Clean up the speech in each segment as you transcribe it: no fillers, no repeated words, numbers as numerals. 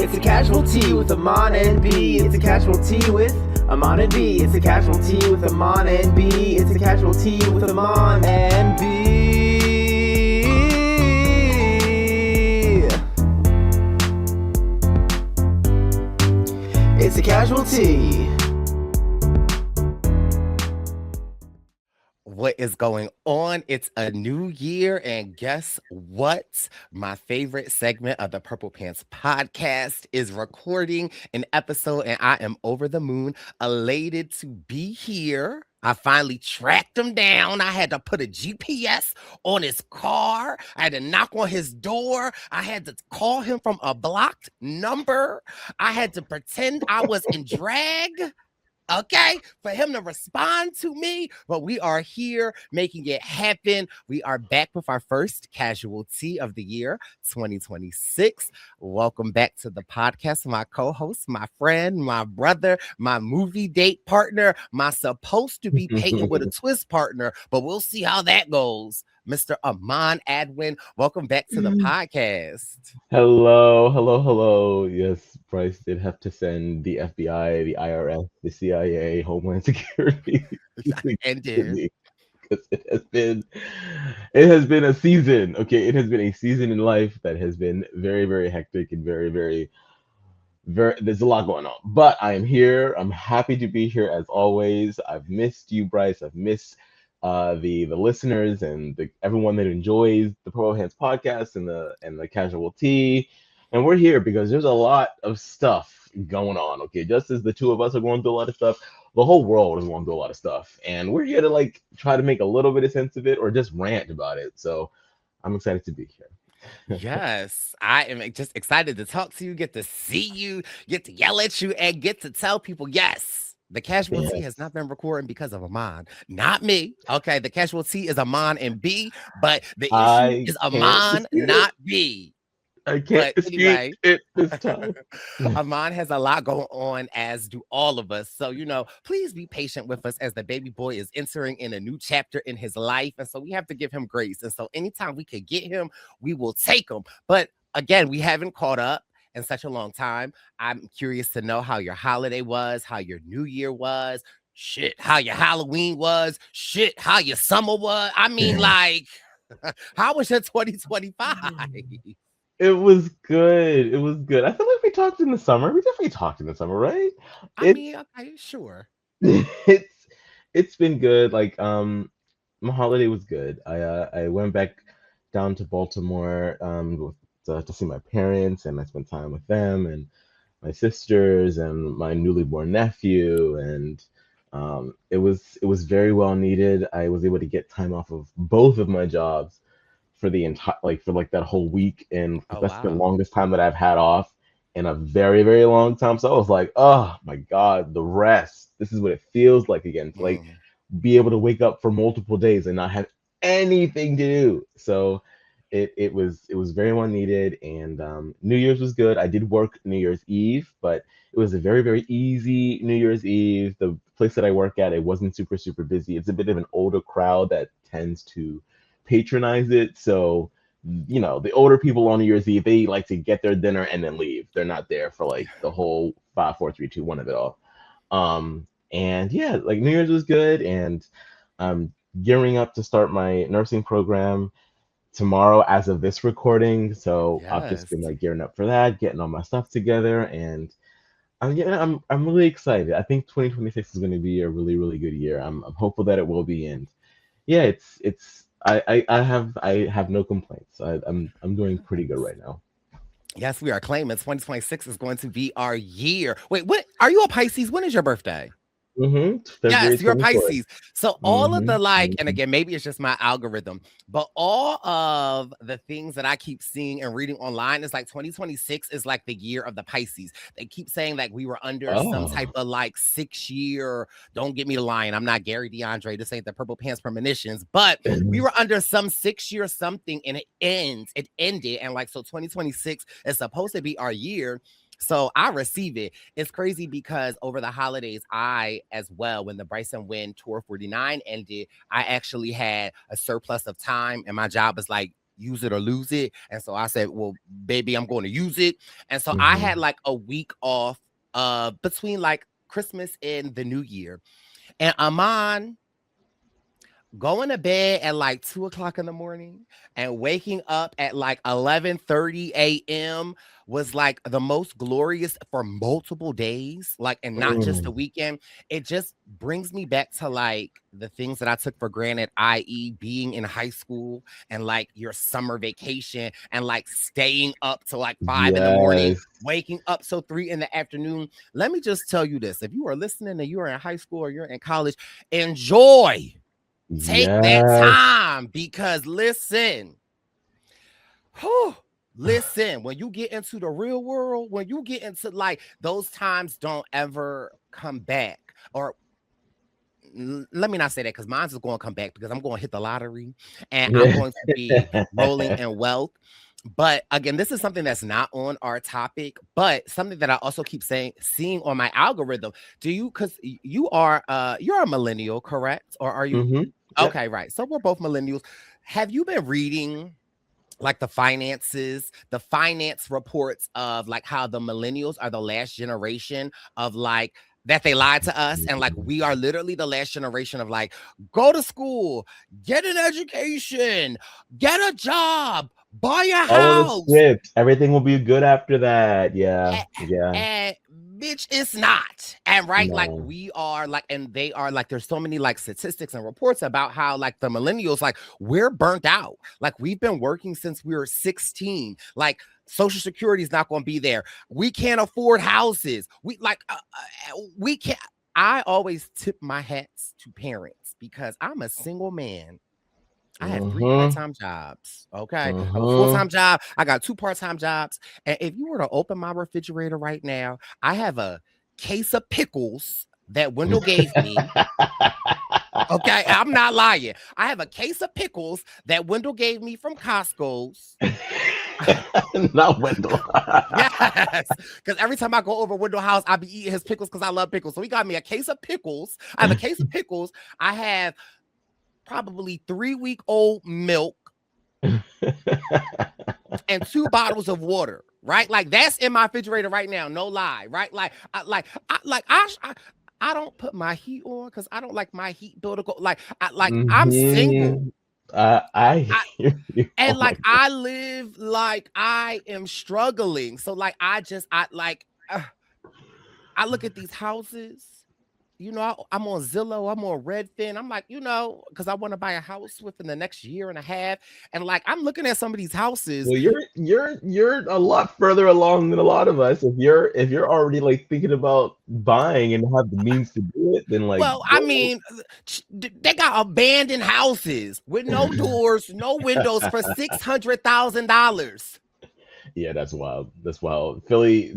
It's a casualty with Aman and B. It's a casualty with Aman and B. It's a casualty with Aman and B. It's a casualty with Aman and B. It's a casualty. What is going on? It's a new year, and guess what? My favorite segment of the Purple Pants podcast is recording an episode, and I am over the moon, elated to be here. I finally tracked him down. I had to put a GPS on his car. I had to knock on his door. I had to call him from a blocked number. I had to pretend I was in drag. Okay, for him to respond to me, but we are here making it happen. We are back with our first casualty of the year, 2026. Welcome back to the podcast, my co-host, my friend, my brother, my movie date partner, my supposed to be Peyton with a twist partner, but we'll see how that goes. Mr. Aman Adwin, welcome back to the podcast. Hello. Yes, Brice did have to send the FBI, the IRS, the CIA, Homeland Security And to did. me because it has been a season. Okay, it has been a season in life that has been very, very hectic and very. There's a lot going on, but I am here. I'm happy to be here as always. I've missed you, Brice. I've missed the listeners and everyone that enjoys the Purple Hands podcast and the casual tea. And we're here because there's a lot of stuff going on. Okay, just as the two of us are going through a lot of stuff, the whole world is going through a lot of stuff, and we're here to like try to make a little bit of sense of it or just rant about it. So I'm excited to be here. Yes, I am just excited to talk to you, get to see you, get to yell at you, and get to tell people, yes, the casualty has Yes. not been recording because of Aman, not me. Okay, the casualty is Aman and B, but the issue I is can't Aman, dispute it. not B. I can't But dispute anyway, it this time. Aman has a lot going on, as do all of us. So, please be patient with us as the baby boy is entering in a new chapter in his life. And so we have to give him grace. And so anytime we could get him, we will take him. But again, we haven't caught up in such a long time. I'm curious to know how your holiday was, how your new year was, shit, how your Halloween was, shit, how your summer was. I mean, like, how was your 2025? It was good. It was good. I feel like we talked in the summer. We definitely talked in the summer, right? I It's mean, okay, sure. it's been good. Like my holiday was good. I went back down to Baltimore to see my parents, and I spent time with them and my sisters and my newly born nephew, and it was very well needed. I was able to get time off of both of my jobs for the entire for like that whole week, and Oh, that's the wow. longest time that I've had off in a very, very long time. So I was like, oh my God, the rest. This is what it feels like again, to like Mm. be able to wake up for multiple days and not have anything to do. So it was very well needed, and New Year's was good. I did work New Year's Eve, but it was a very, very easy New Year's Eve. The place that I work at, it wasn't super, super busy. It's a bit of an older crowd that tends to patronize it. So, the older people on New Year's Eve, they like to get their dinner and then leave. They're not there for like the whole 5, 4, 3, 2, 1 of it all. And yeah, like New Year's was good, and I'm gearing up to start my nursing program tomorrow as of this recording. So I've just Yes. been like gearing up for that, getting all my stuff together, and I'm really excited. I think 2026 is going to be a really, really good year. I'm hopeful that it will be, and yeah, it's I have no complaints. I'm doing pretty good Yes. right now. Yes, we are claiming 2026 is going to be our year. Wait, what? Are you a Pisces? When is your birthday? February Yes, you're a 24th. Pisces. So all of Mm-hmm. the and Mm-hmm. again, maybe it's just my algorithm, but all of the things that I keep seeing and reading online is like 2026 is like the year of the Pisces. They keep saying like we were under some type Oh. of like 6 year, don't get me to lying. I'm not Gary DeAndre. This ain't the Purple Pants premonitions, but we were under some 6 year something and it ends. It ended. And like, so 2026 is supposed to be our year. So I receive it. It's crazy because over the holidays, I as well, when the Bryce and Wynn Tour 49 ended, I actually had a surplus of time, and my job was like, use it or lose it. And so I said, well, baby, I'm going to use it. And so I Mhm. had like a week off between like Christmas and the New Year. And Aman going to bed at like 2 o'clock in the morning and waking up at like 11:30 a.m. was like the most glorious for multiple days, like, and not just the Mm. weekend. It just brings me back to like the things that I took for granted, i.e., being in high school and like your summer vacation and like staying up till like 5 in the morning, Yes. waking up till 3 in the afternoon. Let me just tell you this: if you are listening and you are in high school or you're in college, enjoy. Take that Yes. time because listen, whew, listen, when you get into the real world, when you get into like those times don't ever come back. Or let me not say that because mine's is going to come back because I'm going to hit the lottery and I'm Yeah. going to be rolling in wealth. But again, this is something that's not on our topic, but something that I also keep seeing on my algorithm. Do you, because you are you're a millennial, correct? Or are you Mhm. Yep. okay, right? So we're both millennials. Have you been reading like the finance reports of like how the millennials are the last generation of like that they lied to us, and like we are literally the last generation of like go to school, get an education, get a job, buy a Follow the house. script. Everything will be good after that. Yeah. And, Yeah. and bitch, it's not. And right, like No. we are like, and they are like, there's so many like statistics and reports about how like the millennials, like we're burnt out. Like we've been working since we were 16. Like Social Security is not going to be there. We can't afford houses. We can't. I always tip my hats to parents because I'm a single man. I have three Mhm. part-time jobs. Okay. I have a Mhm. full-time job. I got two part-time jobs. And if you were to open my refrigerator right now, I have a case of pickles that Wendell gave me. Okay. I'm not lying. I have a case of pickles that Wendell gave me from Costco's. Not Wendell. Yes. Because every time I go over Wendell House, I be eating his pickles because I love pickles. So he got me a case of pickles. I have a case of pickles. I have probably 3-week-old milk and 2 bottles of water, right? Like that's in my refrigerator right now, no lie, right? I don't put my heat on because I don't like my heat bill to go. I'm single. Mhm. I I hear you. and Oh my like I live like I am struggling. So like I look at these houses. I'm on Zillow, I'm on Redfin. I'm like, because I want to buy a house within the next year and a half. And like, I'm looking at some of these houses. Well, you're a lot further along than a lot of us. If you're already like thinking about buying and have the means to do it, then like Well, I go. mean, they got abandoned houses with no doors, no windows for $600,000. Yeah, that's wild. That's wild. Philly,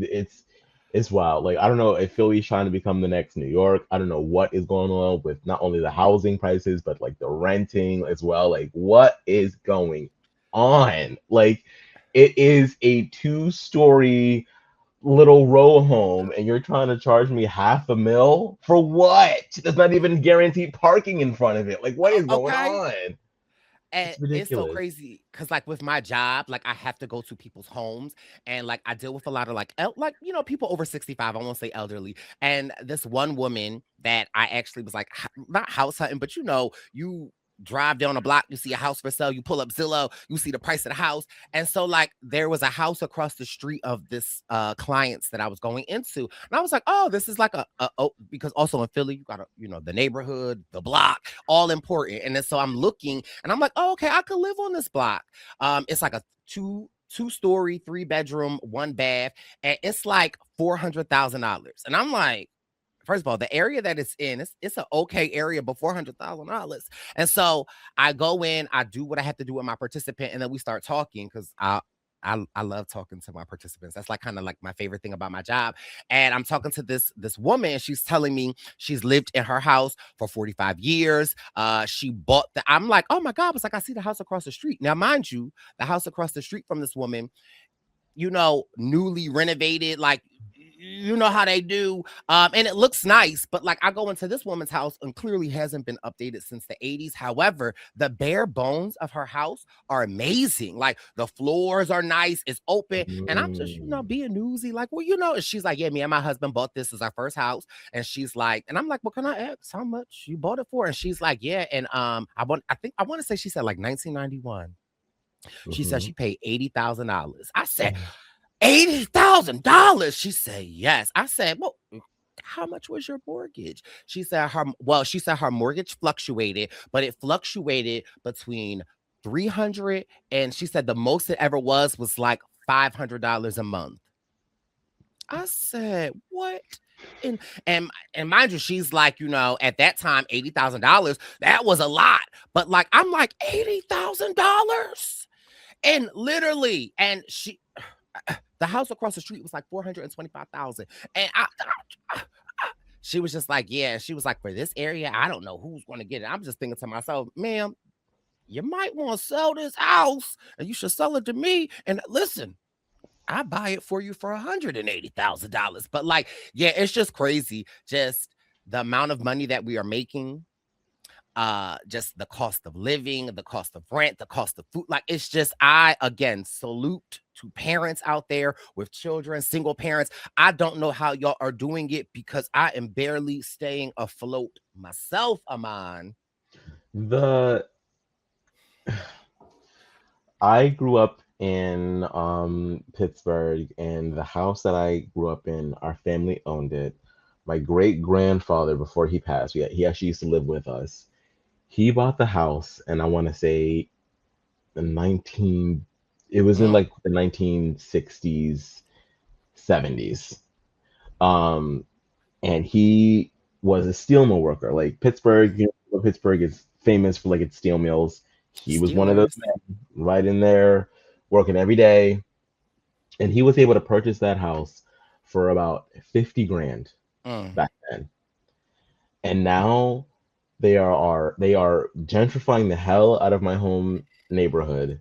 it's wild. Like I don't know if Philly's trying to become the next New York. I don't know what is going on with not only the housing prices but like the renting as well. Like what is going on? Like it is a two-story little row home and you're trying to charge me half a mil for what? There's not even guaranteed parking in front of it. Like what is going Okay. on? And It's it's so ridiculous. crazy because, like, with my job, like, I have to go to people's homes and, like, I deal with a lot of, people over 65. I won't say elderly. And this one woman that I actually was like, not house hunting, but you drive down a block, you see a house for sale, you pull up Zillow, you see the price of the house. And so, like, there was a house across the street of this clients that I was going into. And I was like, oh, this is like because also in Philly, you got the neighborhood, the block, all important. And then so I'm looking and I'm like, oh, okay, I could live on this block. It's like a two-story, 3-bedroom, 1 bath, and it's like $400,000. And I'm like, first of all, the area that it's in, it's an okay area, but $400,000. And so I go in, I do what I have to do with my participant, and then we start talking because I love talking to my participants. That's like kind of like my favorite thing about my job. And I'm talking to this woman, and she's telling me she's lived in her house for 45 years. She bought I'm like, oh my God, it's like I see the house across the street. Now, mind you, the house across the street from this woman, newly renovated, like you know how they do. And it looks nice, but like I go into this woman's house and clearly hasn't been updated since the 80s. However, the bare bones of her house are amazing. Like the floors are nice, it's open. And I'm just, being newsy, like, well, and she's like, yeah, me and my husband bought this as our first house. And she's like, and I'm like, well, can I ask how much you bought it for? And she's like, yeah. And I want to say she said like 1991. She said she paid $80,000. I said, $80,000. She said, yes. I said, well, how much was your mortgage? She said her mortgage fluctuated, but it fluctuated between 300 and she said the most it ever was like $500 a month. I said, what? And mind you, she's like, at that time, $80,000, that was a lot. But like, I'm like, $80,000? And literally, and the house across the street was like $425,000. And she was just like, yeah, she was like, for this area, I don't know who's going to get it. I'm just thinking to myself, ma'am, you might want to sell this house and you should sell it to me. And listen, I buy it for you for $180,000. But like, yeah, it's just crazy. Just the amount of money that we are making. Just the cost of living, the cost of rent, the cost of food. Like, it's just, I again salute to parents out there with children, single parents. I don't know how y'all are doing it because I am barely staying afloat myself, Aman. I grew up in Pittsburgh, and the house that I grew up in, our family owned it. My great grandfather, before he passed, he actually used to live with us. He bought the house, and I want to say it was in like the 1960s, 70s. And he was a steel mill worker. Like Pittsburgh, Pittsburgh is famous for like its steel mills. He was one of those men right in there working every day. And he was able to purchase that house for about 50 grand back then. And now they are gentrifying the hell out of my home neighborhood,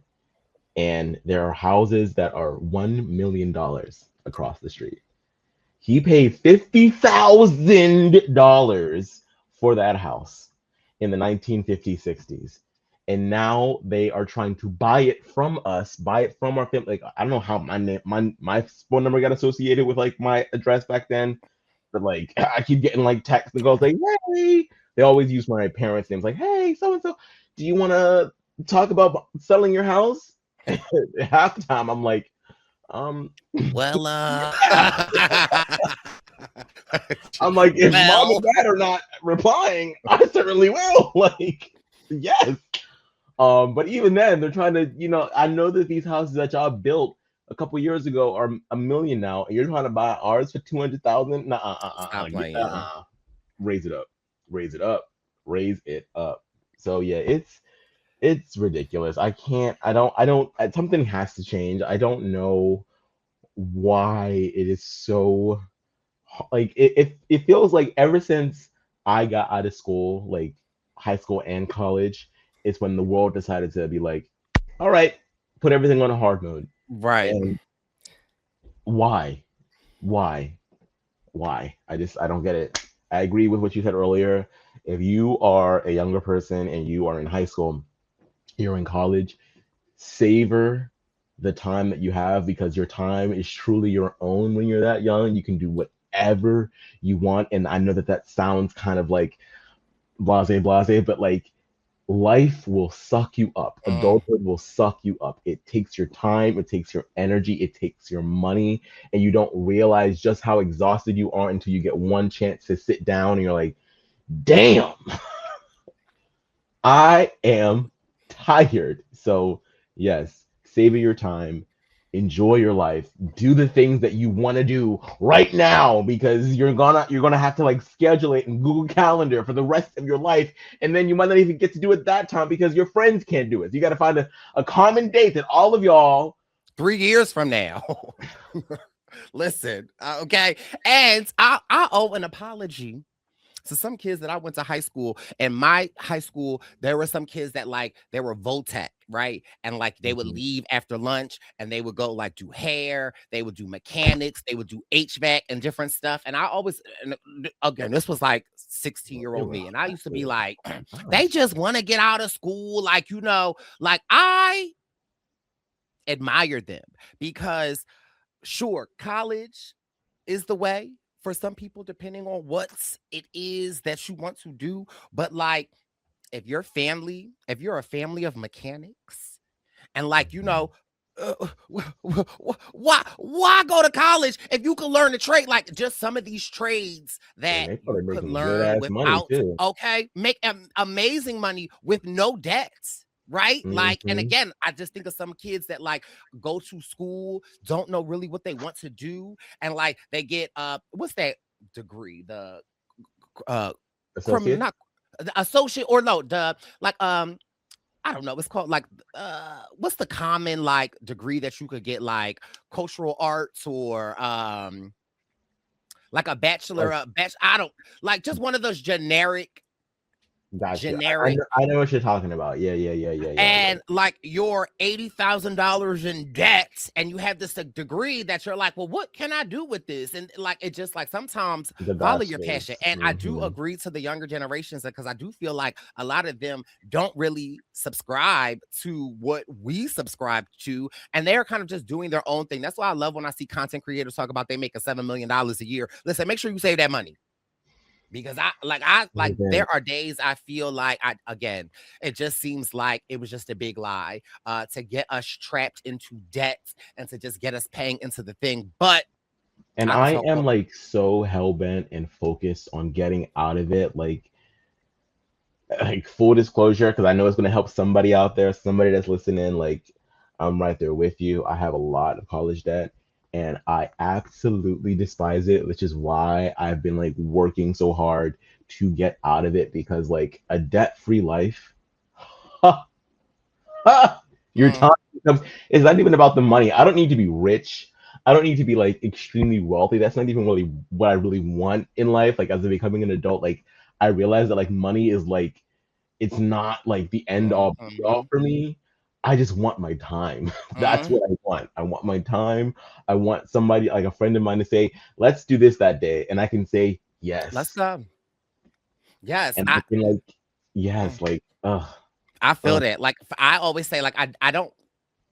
and there are houses that are $1 million across the street. He paid $50,000 for that house in the 1950s, 60s, and now they are trying to buy it from us, buy it from our family. Like, I don't know how my phone number got associated with like my address back then, but like I keep getting like texts and calls like, hey. They always use my parents' names, like, hey, so-and-so, do you want to talk about selling your house? Half the time, I'm like, well, I'm like, if mom and dad are not replying, I certainly will. Like, yes. But even then, they're trying to, I know that these houses that y'all built a couple years ago are $1 million now, and you're trying to buy ours for $200,000. Raise it up. Raise it up. So yeah, it's ridiculous. Something has to change. I don't know why it is so like it feels like ever since I got out of school, like high school and college, it's when the world decided to be like, all right, put everything on a hard mode. Right. And why? I don't get it. I agree with what you said earlier. If you are a younger person and you are in high school, you're in college, savor the time that you have, because your time is truly your own when you're that young. You can do whatever you want. And I know that sounds kind of like blase, but like life will suck you up. Adulthood will suck you up. It takes your time, it takes your energy, it takes your money, and you don't realize just how exhausted you are until you get one chance to sit down and you're like, damn, I am tired. So yes, savor your time, enjoy your life, do the things that you want to do right now, because you're gonna have to like schedule it in Google Calendar for the rest of your life, and then you might not even get to do it that time because your friends can't do it. So you got to find a common date that all of y'all 3 years from now. Listen, okay, and I owe an apology So some kids that I went to high school, in my high school, there were some kids that like they were Voltec, right? And like they would Mhm. leave after lunch and they would go like do hair, they would do mechanics, they would do HVAC and different stuff. And I always, and again, this was like 16-year-old They were me. And I used to be hustling. like, Wow. they just want to get out of school. Like, you know, like I admired them because sure, college is the way for some people, depending on what it is that you want to do. But like, if you're a family of mechanics, and like, you Mhm. know, why go to college if you can learn a trade like just some of these trades And that they you started could making good learn ass money without, too. okay, make amazing money with no debts, right? Like, and Mhm. again, I just think of some kids that like go to school, don't know really what they want to do, and like they get what's that degree, the uh criminal, Associates? not the associate, or no, the like I don't know. It's called like what's the common like degree that you could get, like cultural arts or like a bachelor, Like, I don't, like just one of those got you. generic. I know what you're talking about. Yeah, yeah, yeah, yeah, yeah, yeah. And like you're $80,000 in debt and you have this degree that you're like, well, what can I do with this? And like, it just like sometimes The follow your bachelor's. passion. And I do Mhm. agree to the younger generations because I do feel like a lot of them don't really subscribe to what we subscribe to. And they're kind of just doing their own thing. That's why I love when I see content creators talk about they make a $7 million a year. Listen, make sure you save that money. Because I like Again, there are days I feel like I again, it just seems like it was just a big lie to get us trapped into debt and to just get us paying into the thing. But and I'm I so am like so hell bent and focused on getting out of it. Like full disclosure, because I know it's gonna help somebody out there, somebody that's listening. Like, I'm right there with you. I have a lot of college debt, and I absolutely despise it, which is why I've been like working so hard to get out of it. Because like a debt-free life, your mm, time becomes. It's not even about the money. I don't need to be rich. I don't need to be like extremely wealthy. That's not even really what I really want in life. Like as I'm becoming an adult, like I realize that like money is like it's not like the end all be all mhm, for me. I just want my time. That's mhm. what I want. I want my time. I want somebody like a friend of mine to say, "Let's do this that day," and I can say Let's yes, yes, and I can like yes, mm, like I feel ugh, that. Like I always say, like I don't,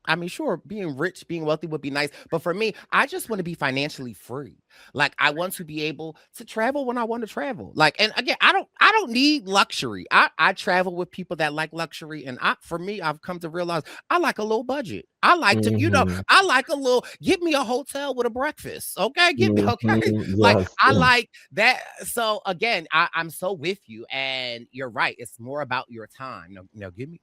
I mean, sure, being rich, being wealthy would be nice, but for me, I just want to be financially free. Like I want to be able to travel when I want to travel. Like, and again, I don't need luxury. I travel with people that like luxury, and for me, I've come to realize I like a low budget. I like to, you know, mhm, I like a little. Give me a hotel with a breakfast, okay? Give me okay. mhm, Like yes, I like that. So again, I'm so with you, and you're right. It's more about your time.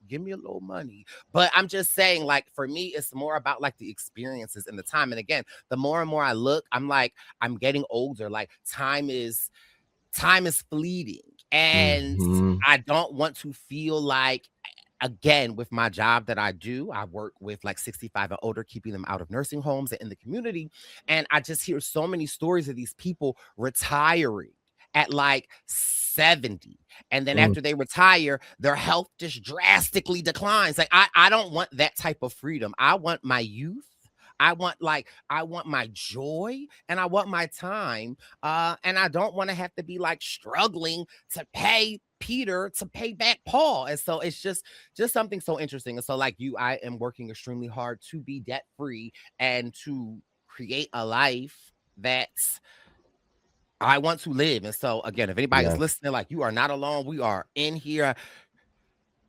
Give me a little money, but I'm just saying, like, for me, it's more about like the experiences and the time. And again, the more and more I look, I'm like, I'm getting older. Like, time is fleeting. And mhm, I don't want to feel like, again, with my job that I do, I work with like 65 and older, keeping them out of nursing homes and in the community. And I just hear so many stories of these people retiring at like 70. And then mm, after they retire, their health just drastically declines. Like, I don't want that type of freedom. I want my youth. I want my joy and I want my time. And I don't want to have to be like struggling to pay Peter to pay back Paul. And so it's just something so interesting. And so, like you, I am working extremely hard to be debt free and to create a life that I want to live. And so, again, if anybody is yes, listening, like, you are not alone. We are in here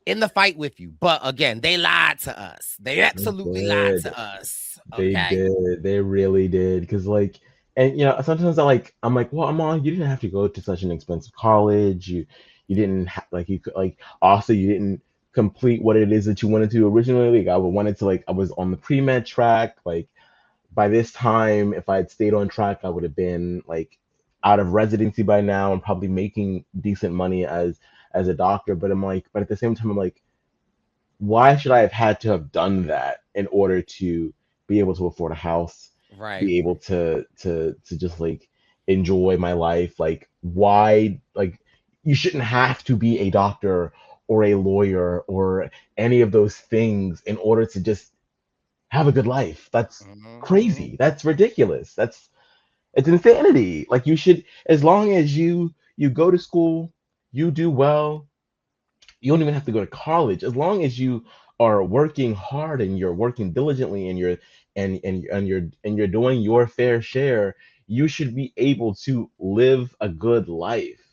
in the fight with you. But again, they lied to us. They they absolutely lied did. to us. They Okay. did. They really did. Because like, and sometimes I'm like, well, Amon, you didn't have to go to such an expensive college. You didn't like you could like also you didn't complete what it is that you wanted to originally. Like I wanted to like I was on the pre-med track. Like by this time, if I had stayed on track, I would have been like out of residency by now and probably making decent money as a doctor. But I'm like, but at the same time, I'm like, why should I have had to have done that in order to be able to afford a house, Right. be able to just like enjoy my life? Like why like you shouldn't have to be a doctor or a lawyer or any of those things in order to just have a good life. That's Mhm. crazy. That's ridiculous. It's insanity. Like you should, as long as you go to school, you do well, you don't even have to go to college. As long as you are working hard and you're working diligently and you're doing your fair share, you should be able to live a good life.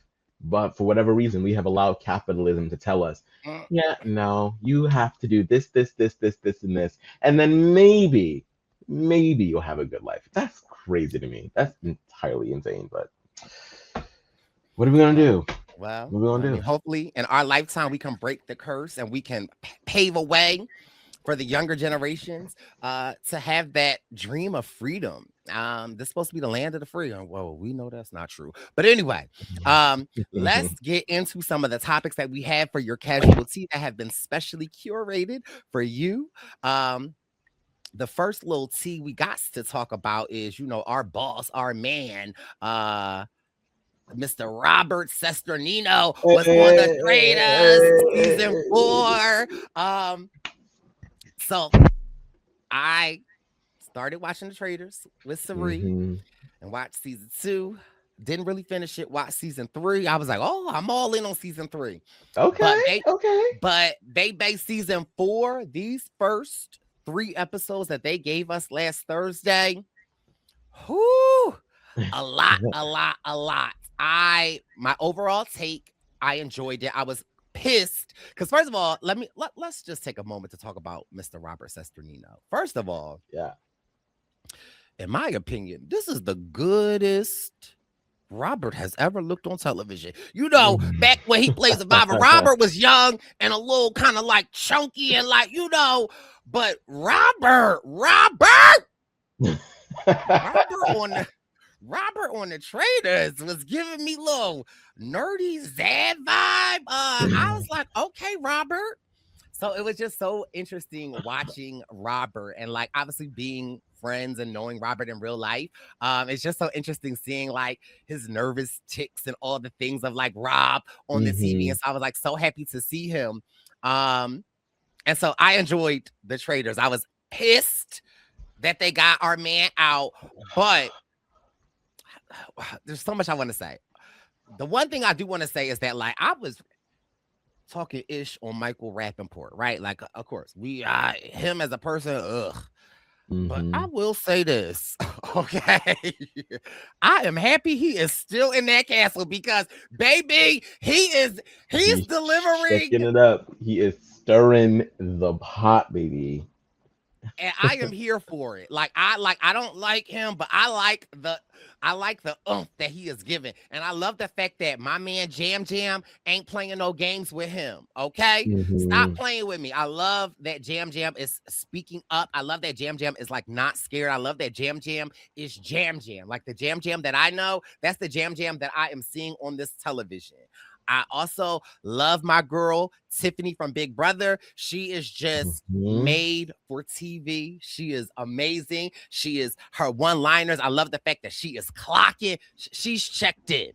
But for whatever reason, we have allowed capitalism to tell us, Mm. yeah, no, you have to do this, and this, and then maybe you'll have a good life. That's crazy to me. That's entirely insane. But what are we gonna Well, do? well, What are we I gonna mean, do? hopefully in our lifetime we can break the curse and we can pave a way for the younger generations to have that dream of freedom. This is supposed to be the land of the free. And whoa, we know that's not true. But anyway, let's get into some of the topics that we have for your casualty that have been specially curated for you. Um, the first little tea we got to talk about is, our boss, our man, Mr. Robert Sesternino was on the Traitors season 4. So I started watching the Traitors with Sari Hmm. and watched season 2. Didn't really finish it. Watched season 3. I was like, oh, I'm all in on season 3. Okay, But they okay. but they based season 4, these first 3 episodes that they gave us last Thursday. Whoo! A lot, a lot, a lot. My overall take, I enjoyed it. I was pissed because first of all, let's just take a moment to talk about Mr. Robert Sesternino. First of all, Yeah. in my opinion, this is the goodest Robert has ever looked on television. Back when he played Survivor, Robert was young and a little kind of like chunky and like, but Robert on the Robert on the Traitors was giving me little nerdy Zad vibe. I was like, okay, Robert. So it was just so interesting watching Robert and like obviously being friends and knowing Robert in real life. It's just so interesting seeing like his nervous ticks and all the things of like Rob on the TV. Hmm. And so I was like so happy to see him. And so I enjoyed the Traitors. I was pissed that they got our man out, but there's so much I want to say. The one thing I do want to say is that like I was talking ish on Michael Rappaport, right? Like, of course, him as a person, ugh. But I Hmm. will say this, okay? I am happy he is still in that castle because, baby, he's He's delivering. shaking it up. He is stirring the pot, baby. And I am here for it. I don't like him, but I like the oomph that he is giving. And I love the fact that my man Jam Jam ain't playing no games with him. Okay? Stop Hmm. playing with me. I love that Jam Jam is speaking up. I love that Jam Jam is like not scared. I love that Jam Jam is Jam Jam. Like the Jam Jam that I know, that's the Jam Jam that I am seeing on this television. I also love my girl Tiffany from Big Brother. She is just Hmm. made for TV. She is amazing. She is her one-liners. I love the fact that she is clocking. She's checked in.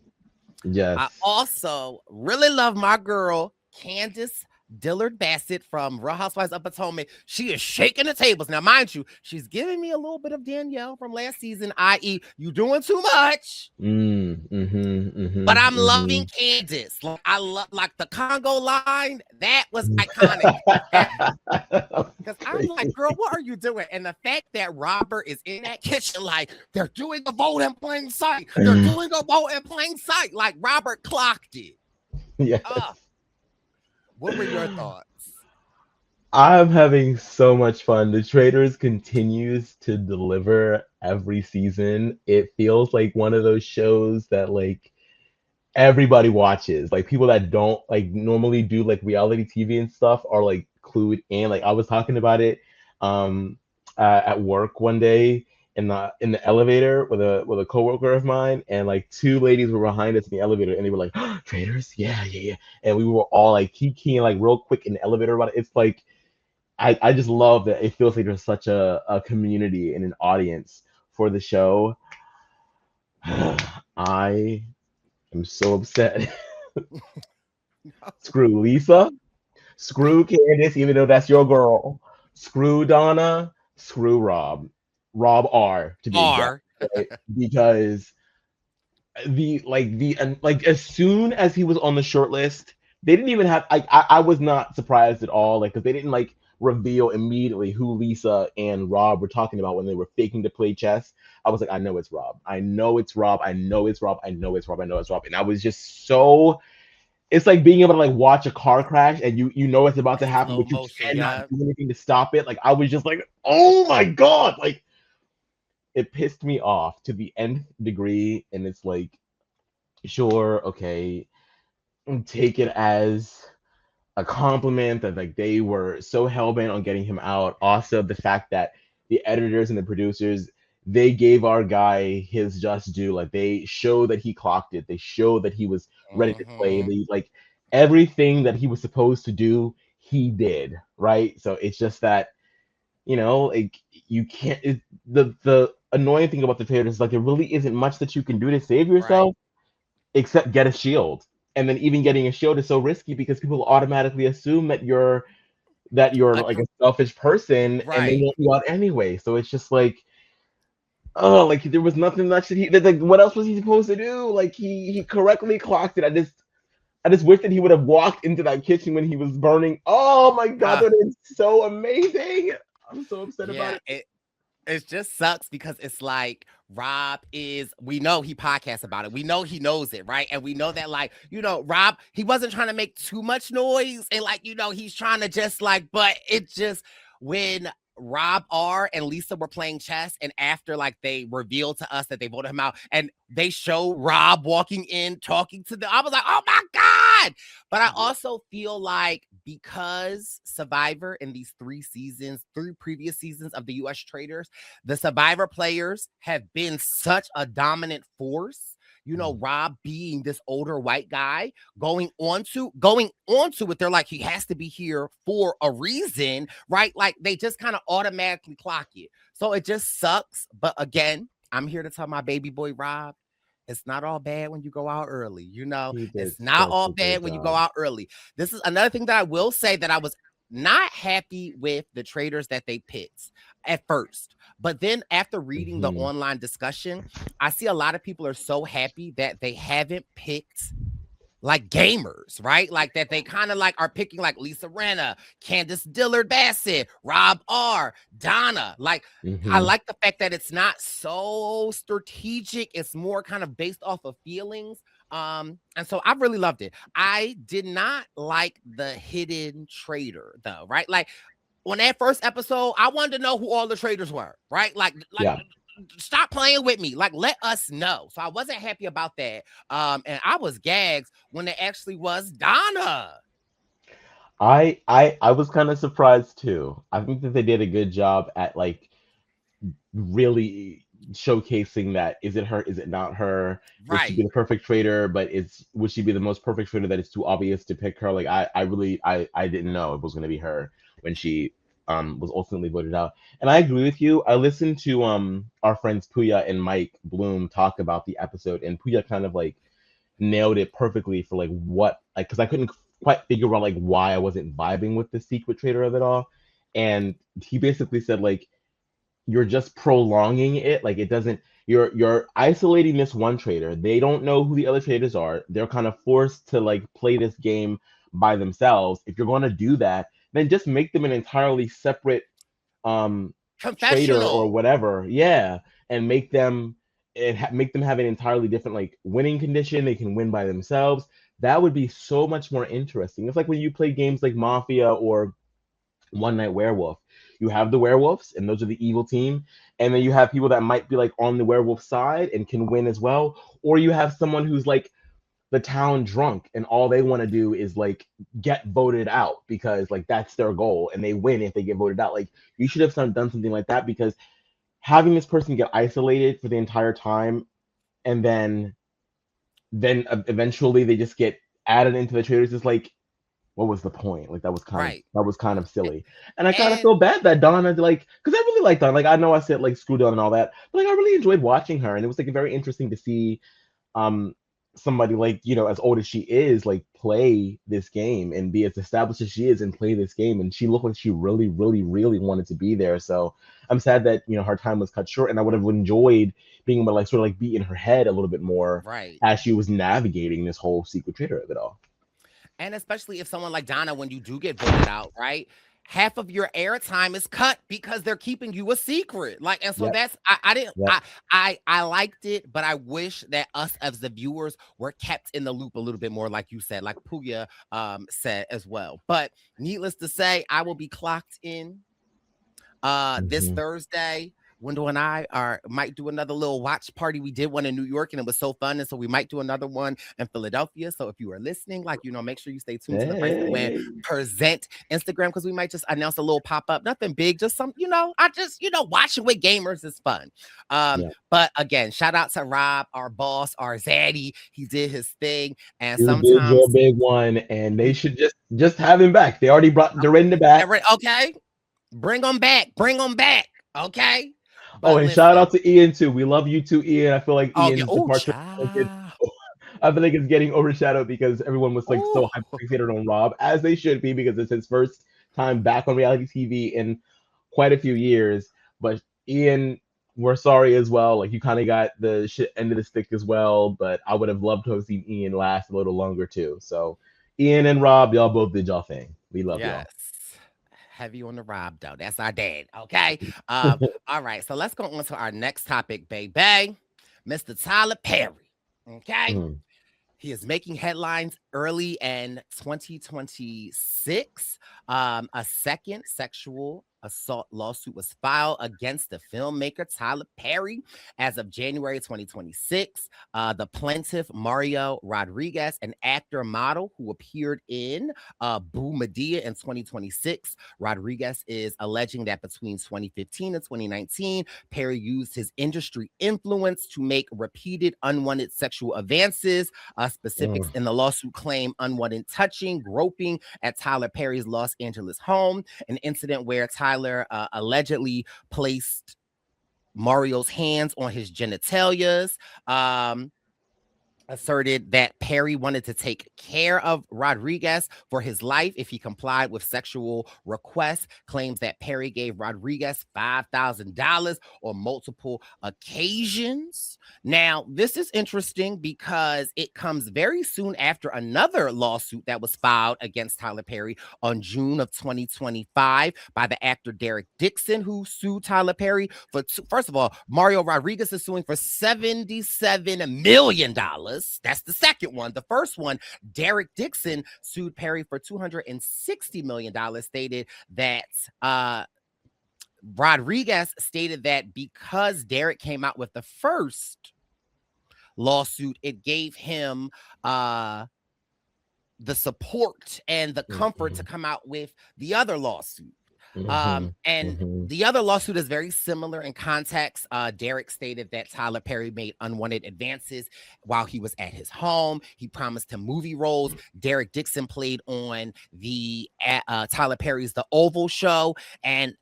I Yes. also really love my girl Candace Dillard Bassett from Real Housewives of Potomac. She is shaking the tables. Now, mind you, she's giving me a little bit of Danielle from last season, i.e., you doing too much. But I'm loving Candace. Like I love like the Congo line. That was iconic. Because I'm like, Crazy. girl, what are you doing? And the fact that Robert is in that kitchen, like they're doing a vote in plain sight. They're doing a vote in plain sight. Like Robert clocked it. Yes. What were your thoughts? I'm having so much fun. The Traders continues to deliver every season. It feels like one of those shows that like everybody watches. Like people that don't like normally do like reality TV and stuff are like clued in. Like I was talking about it um at work one day in the elevator with a coworker of mine, and like two ladies were behind us in the elevator and they were like, oh, Traders, yeah, yeah, yeah. And we were all like keying like real quick in the elevator about it. It's like I just love that it feels like there's such a community and an audience for the show. I am so upset Screw Lisa. Screw Candace, even though that's your girl. Screw Donna. Screw Rob. Rob R, to be exact. R. Right? Because like as soon as he was on the short list, they didn't even have I was not surprised at all, like, because they didn't like reveal immediately who Lisa and Rob were talking about when they were faking to play chess. I was like, I know it's Rob. I know it's Rob. I know it's Rob. I know it's Rob. I know it's Rob. And I was just so, it's like being able to like watch a car crash and you know it's about to In happen, slow but you motion, cannot yeah. do anything to stop it. Like I was just like, oh my god, like it pissed me off to the nth degree. And it's like, sure, okay, take it as a compliment that like they were so hell-bent on getting him out. Also, the fact that the editors and the producers, they gave our guy his just due. Like they show that he clocked it. They show that he was ready to play. Mm-hmm. They like everything that he was supposed to do, he did, right? So it's just that, like you can't, the annoying thing about the Traitors is like there really isn't much that you can do to save Right. yourself except get a shield. And then even getting a shield is so risky because people automatically assume that you're A like tr- a selfish person and they right. want you out anyway. So it's just like, oh, like there was nothing much like what else was he supposed to do? Like he correctly clocked it. I just wish that he would have walked into that kitchen when he was burning. Oh my god, Uh, that is so amazing. I'm so upset about yeah. it. It just sucks because it's like Rob is, we know he podcasts about it. We know he knows it, right? And we know that, like, Rob, he wasn't trying to make too much noise. And, like, he's trying to just, like, but it just, when Rob R and Lisa were playing chess, and after, like, they revealed to us that they voted him out, and they show Rob walking in, talking to them, I was like, oh my God. But I also feel like because Survivor in these 3 previous seasons of the US Traitors, the Survivor players have been such a dominant force. Rob being this older white guy going on to it, they're like, he has to be here for a reason, right? Like they just kind of automatically clock it. So it just sucks. But again, I'm here to tell my baby boy Rob, it's not all bad when you go out early. He did It's not such all a bad great when you go job. out early. This is another thing that I will say, that I was not happy with the Traitors that they picked at first. But then after reading the Mhm. online discussion, I see a lot of people are so happy that they haven't picked like gamers, right? Like that they kind of like are picking like Lisa Renna, Candace Dillard Bassett, Rob R, Donna. Like I Mhm. like the fact that it's not so strategic. It's more kind of based off of feelings. And so I really loved it. I did not like the hidden traitor though, right? Like on that first episode, I wanted to know who all the traitors were, right? Like Yeah. stop playing with me. Like, let us know. So I wasn't happy about that. And I was gags when it actually was Donna. I was kind of surprised too. I think that they did a good job at like really showcasing that, is it her, is it not her, would she be Right. the perfect traitor, but would she be the most perfect traitor that it's too obvious to pick her? Like I really I didn't know it was going to be her when she was ultimately voted out. And I agree with you. I listened to our friends Puya and Mike Bloom talk about the episode, and Puya kind of like nailed it perfectly for like what, like, because I couldn't quite figure out like why I wasn't vibing with the secret traitor of it all. And he basically said like, you're just prolonging it. Like it doesn't, you're isolating this one trader. They don't know who the other traders are. They're kind of forced to like play this game by themselves. If you're going to do that, then just make them an entirely separate trader or Confessional. whatever. Yeah, and make them have an entirely different like winning condition. They can win by themselves. That would be so much more interesting. It's like when you play games like Mafia or One Night Werewolf. You have the werewolves, and those are the evil team, and then you have people that might be like on the werewolf side and can win as well, or you have someone who's like the town drunk, and all they want to do is like get voted out because like that's their goal, and they win if they get voted out. Like you should have done something like that, because having this person get isolated for the entire time, and then eventually they just get added into the traders is like, what was the point? Like Right. that was kind of silly. And I kind of And feel bad that Donna, like, because I really like Donna. Like I know I said like screw Donna and all that, but like I really enjoyed watching her, and it was like very interesting to see um somebody like, as old as she is, like, play this game and be as established as she is and play this game. And she looked like she really, really, really wanted to be there. So I'm sad that, her time was cut short, and I would have enjoyed being able to, like, sort of like be in her head a little bit more Right. as she was navigating this whole secret traitor of it all. And especially if someone like Donna, when you do get voted out, right? Half of your airtime is cut because they're keeping you a secret. Like, and so Yep. that's I didn't Yep. I liked it, but I wish that us as the viewers were kept in the loop a little bit more, like you said, like Puya said as well. But needless to say, I will be clocked in this Mhm. Thursday. Wendell and I might do another little watch party. We did one in New York and it was so fun. And so we might do another one in Philadelphia. So if you are listening, like, make sure you stay tuned to the Brice and Win Hey. Present Instagram, because we might just announce a little pop-up. Nothing big, just some, I just, watching with gamers is fun. Yeah. But again, shout out to Rob, our boss, our zaddy. He did his thing. And You did sometimes your big one, and they should just have him back. They already brought Dorinda back. okay. Bring them back. Bring them back. Okay. Oh, and shout out to Ian too. We love you too, Ian. I feel like Ian's departure, I feel like it's getting overshadowed because everyone was like so hyper-fixated on Rob, as they should be, because it's his first time back on reality TV in quite a few years. But Ian, we're sorry as well. Like, you kind of got the shit end of the stick as well. But I would have loved to have seen Ian last a little longer too. So Ian and Rob, y'all both did y'all thing. We love y'all. Heavy on the Rob, though. That's our dad. Okay. All right. So let's go on to our next topic, baby. Mr. Tyler Perry. Okay. He is making headlines early in 2026. A second sexual assault lawsuit was filed against the filmmaker Tyler Perry as of January 2026. The plaintiff, Mario Rodriguez, an actor model who appeared in Boo Medea in 2026. Rodriguez is alleging that between 2015 and 2019, Perry used his industry influence to make repeated unwanted sexual advances. Specifics in the lawsuit claim unwanted touching, groping at Tyler Perry's Los Angeles home, an incident where Tyler allegedly placed Mario's hands on his genitalias, asserted that Perry wanted to take care of Rodriguez for his life if he complied with sexual requests, claims that Perry gave Rodriguez $5,000 on multiple occasions. Now, this is interesting because it comes very soon after another lawsuit that was filed against Tyler Perry on June of 2025 by the actor Derek Dixon, who sued Tyler Perry for, first of all, Mario Rodriguez is suing for $77 million. That's the second one. The first one, Derek Dixon sued Perry for $260 million, stated that Rodriguez stated that because Derek came out with the first lawsuit, it gave him the support and the comfort to come out with the other lawsuit. The other lawsuit is very similar in context. Derek stated that Tyler Perry made unwanted advances while he was at his home. He promised him movie roles. Derek Dixon played on the Tyler Perry's The Oval Show, and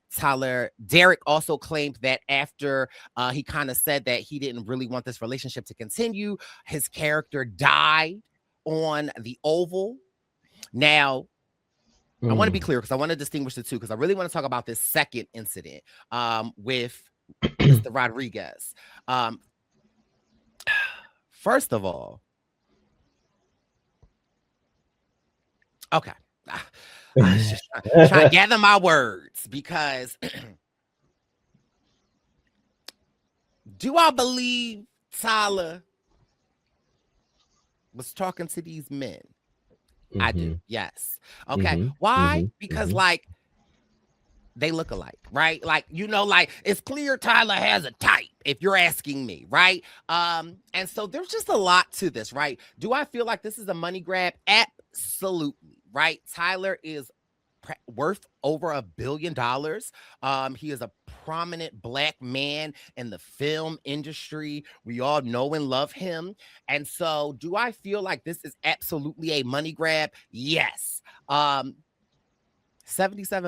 Derek also claimed that after he kind of said that he didn't really want this relationship to continue, his character died on The Oval. Now, I want to be clear because I want to distinguish the two, because I really want to talk about this second incident with Mr. Rodriguez. First of all, okay. I was just trying to gather my words, because do I believe Tyler was talking to these men? I do. Yes. Okay. Why? Because like they look alike, right? Like, like it's clear Tyler has a type, if you're asking me, right? And so there's just a lot to this, right? Do I feel like this is a money grab? Absolutely, right? Tyler is worth over $1 billion. He is a prominent Black man in the film industry. We all know and love him. And so do I feel like this is absolutely a money grab? Yes. $77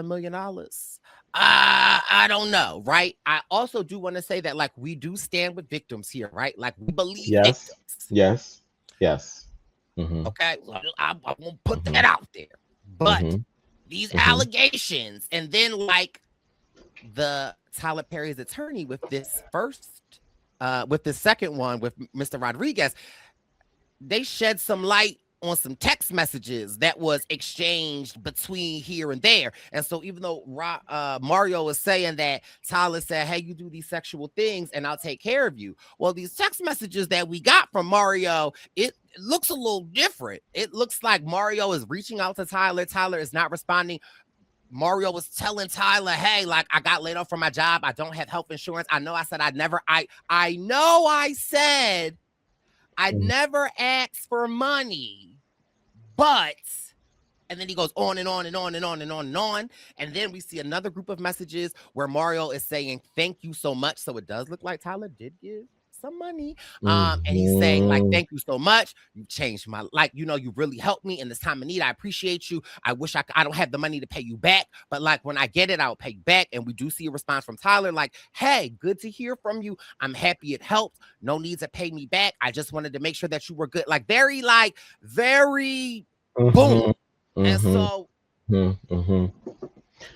million. I don't know, right? I also do want to say that, like, we do stand with victims here, right? Like, we believe victims. Yes. Yes. Mm-hmm. Okay, so I won't put Mm-hmm. that out there. But Mm-hmm. these Mm-hmm. allegations, and then like the Tyler Perry's attorney with this second one with Mr. Rodriguez, they shed some light on some text messages that was exchanged between here and there. And so even though Mario is saying that Tyler said, hey, you do these sexual things and I'll take care of you. Well, these text messages that we got from Mario, it looks a little different. It looks like Mario is reaching out to Tyler. Tyler is not responding. Mario was telling Tyler, hey, like I got laid off from my job. I don't have health insurance. I know I said I know I said I'd never ask for money, but, and then he goes on and on and on and on and on and on. And then we see another group of messages where Mario is saying, thank you so much. So it does look like Tyler did give some money. And he's saying, like, Mm-hmm. thank you so much. You changed my life. You know, you really helped me in this time of need. I appreciate you. I wish I don't have the money to pay you back, but like when I get it, I'll pay you back. And we do see a response from Tyler, like, hey, good to hear from you. I'm happy it helped. No need to pay me back. I just wanted to make sure that you were good. Like very boom. Mm-hmm. And Mm-hmm. so, Mm-hmm.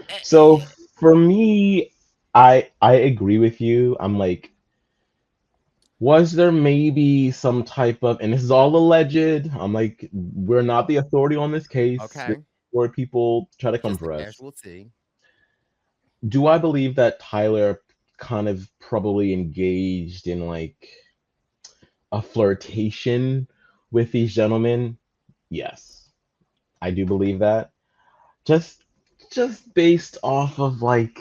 eh, So for me, I agree with you. I'm like, was there maybe some type of, and this is all alleged. I'm like, we're not the authority on this case. This okay, is where people try to come just a for us. casualty. Do I believe that Tyler kind of probably engaged in like a flirtation with these gentlemen? Yes, I do believe that. Just just based off of like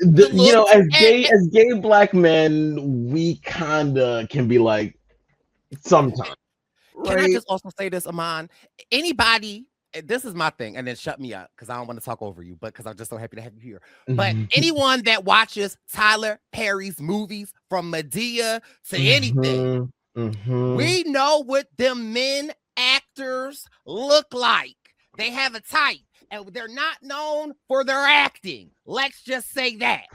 The you know, looks, as gay black men, we kinda can be like sometimes, can I right? just also say this, Aman? Anybody, this is my thing, and then shut me up because I don't want to talk over you, but because I'm just so happy to have you here. But Mhm, anyone that watches Tyler Perry's movies from Medea to anything, mhm, mhm. we know what them men actors look like. They have a type, and they're not known for their acting. Let's just say that.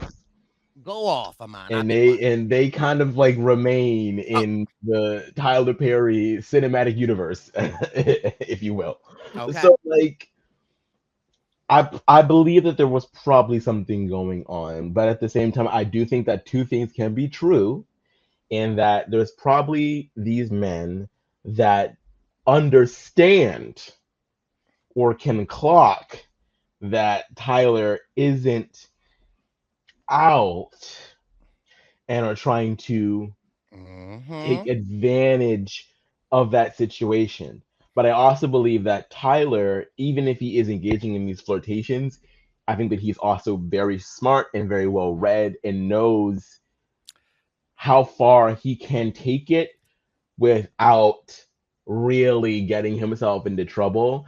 Go off, Aman. I'll And be quiet. they kind of like remain Oh, in the Tyler Perry cinematic universe, if you will. okay. So like I believe that there was probably something going on, but at the same time, I do think that two things can be true, in that there's probably these men that understand or can clock that Tyler isn't out and are trying to take Mm-hmm. advantage of that situation. But I also believe that Tyler, even if he is engaging in these flirtations, I think that he's also very smart and very well read and knows how far he can take it without really getting himself into trouble.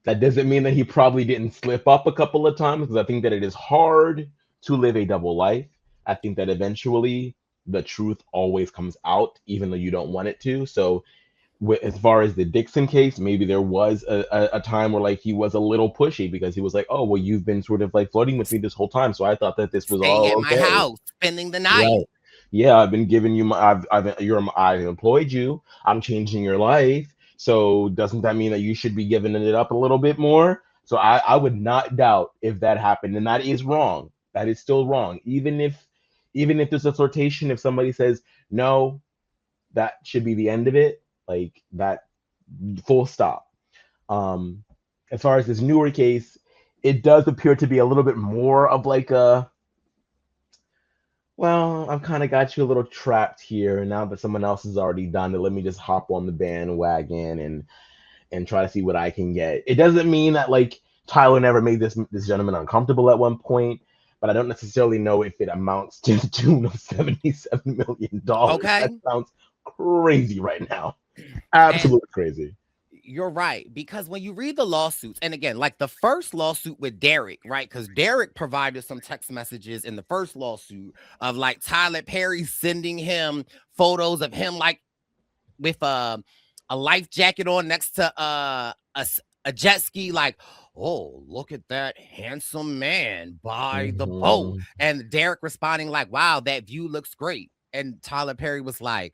That doesn't mean that he probably didn't slip up a couple of times, because I think that it is hard to live a double life. I think that eventually the truth always comes out, even though you don't want it to. So, as far as the Dixon case, maybe there was a time where like he was a little pushy because he was like, "Oh, well, you've been sort of like flirting with me this whole time, so I thought that this was Staying at all my okay." house, spending the night. Right. Yeah, I've been giving you my I've employed you. I'm changing your life. So doesn't that mean that you should be giving it up a little bit more? So I would not doubt if that happened. And that is wrong. That is still wrong. Even if there's a flirtation, if somebody says no, that should be the end of it. Like that, full stop. Um as far as this newer case, it does appear to be a little bit more of like a, well, I've kind of got you a little trapped here, and now that someone else has already done it, let me just hop on the bandwagon and try to see what I can get. It doesn't mean that like Tyler never made this gentleman uncomfortable at one point, but I don't necessarily know if it amounts to the tune of $77 million. That Okay. sounds crazy right now. And Absolutely crazy. you're right. Because when you read the lawsuits, and again, like the first lawsuit with Derek, right? Because Derek provided some text messages in the first lawsuit of like Tyler Perry sending him photos of him like with a life jacket on next to a jet ski, like, oh, look at that handsome man by the boat. Hmm. And Derek responding, like, wow, that view looks great. And Tyler Perry was like,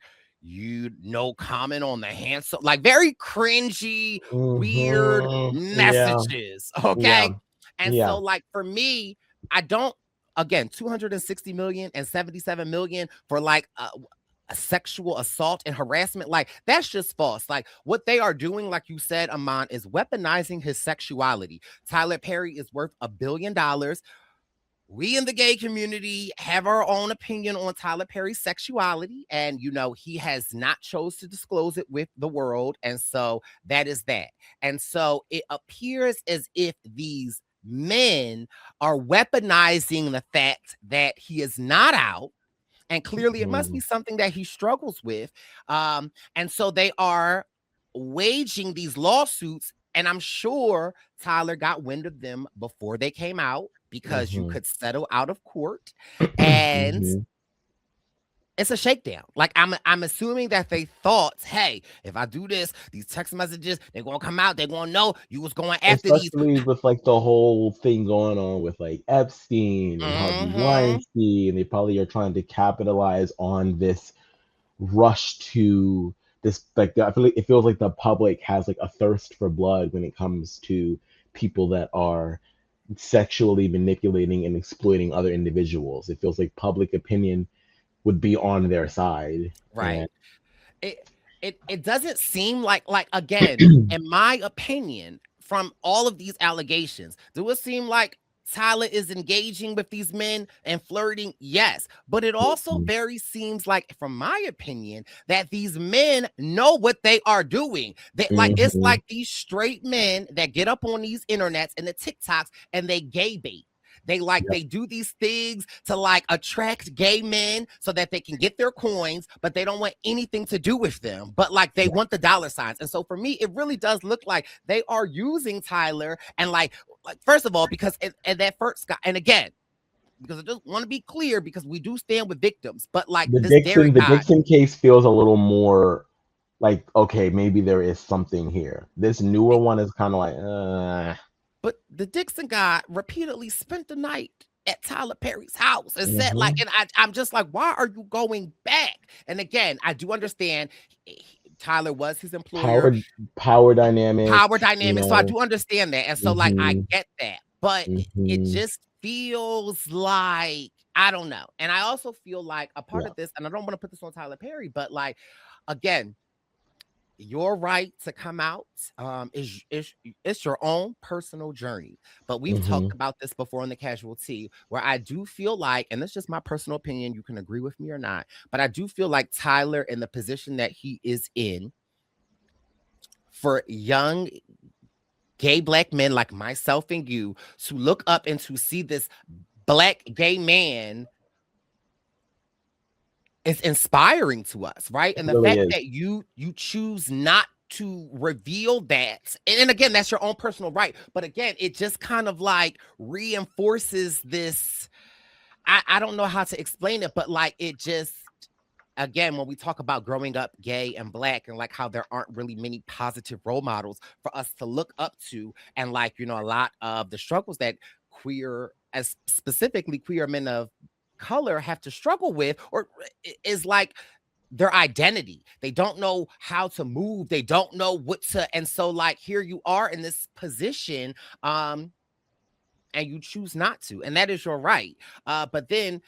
comment on the handsome, like very cringy, weird Yeah. messages. Okay. Yeah. And so, Yeah. like, for me, I don't, again, 260 million and 77 million for like a sexual assault and harassment. Like, that's just false. Like, what they are doing, like you said, Aman, is weaponizing his sexuality. Tyler Perry is worth $1 billion. We in the gay community have our own opinion on Tyler Perry's sexuality, and he has not chose to disclose it with the world, and so that is that. And so it appears as if these men are weaponizing the fact that he is not out, and clearly it must be Mhm. something that he struggles with. And so they are waging these lawsuits, and I'm sure Tyler got wind of them before they came out, because you Mhm. could settle out of court, and Mhm. it's a shakedown. Like, I'm assuming that they thought, hey, if I do this, these text messages, they're gonna come out, they're gonna know you was going after these. Especially with like the whole thing going on with like Epstein and Harvey Mm-hmm. Weinstein, they probably are trying to capitalize on this rush to this. Like, I feel like it feels like the public has like a thirst for blood when it comes to people that are sexually manipulating and exploiting other individuals. It feels like public opinion would be on their side. And Right. It doesn't seem like, again, in my opinion, from all of these allegations, do it seem like Tyler is engaging with these men and flirting? Yes. But it also very seems like, from my opinion, that these men know what they are doing. That, like, it's Mhm. like these straight men that get up on these internets and the TikToks and they gay bait. Yep. They do these things to like attract gay men so that they can get their coins, but they don't want anything to do with them. But like, they want the dollar signs. And so for me, it really does look like they are using Tyler, and like first of all, because and that first guy, and again, because I just want to be clear, because we do stand with victims, but like this Derek The guy. Dixon case feels a little more like, okay, maybe there is something here. This newer one is kind of like, But the Dixon guy repeatedly spent the night at Tyler Perry's house and said, like, mhm. and I'm just like, why are you going back? And again, I do understand Tyler was his employer, Power power dynamics, power you dynamics. So I know. do understand that. And so, like, I Mhm. get that. But it Mhm. just feels like, I don't know. And I also feel like a part Yeah. of this, and I don't want to put this on Tyler Perry, but like, again, your right to come out is it's your own personal journey. But we've talked Mhm. about this before in the casualty, where I do feel like, and it's just my personal opinion, you can agree with me or not, but I do feel like Tyler, in the position that he is in, for young gay black men like myself and you to look up and to see this black gay man, is inspiring to us, right? It And the really fact is. that you choose not to reveal that, and again, that's your own personal right, but again, it just kind of like reinforces this. I don't know how to explain it, but like, it just, again, when we talk about growing up gay and black, and like how there aren't really many positive role models for us to look up to, and like, a lot of the struggles that queer, as specifically queer men of color, have to struggle with, or is like their identity. They don't know how to move, they don't know what to, and so like, here you are in this position, and you choose not to, and that is your right. But then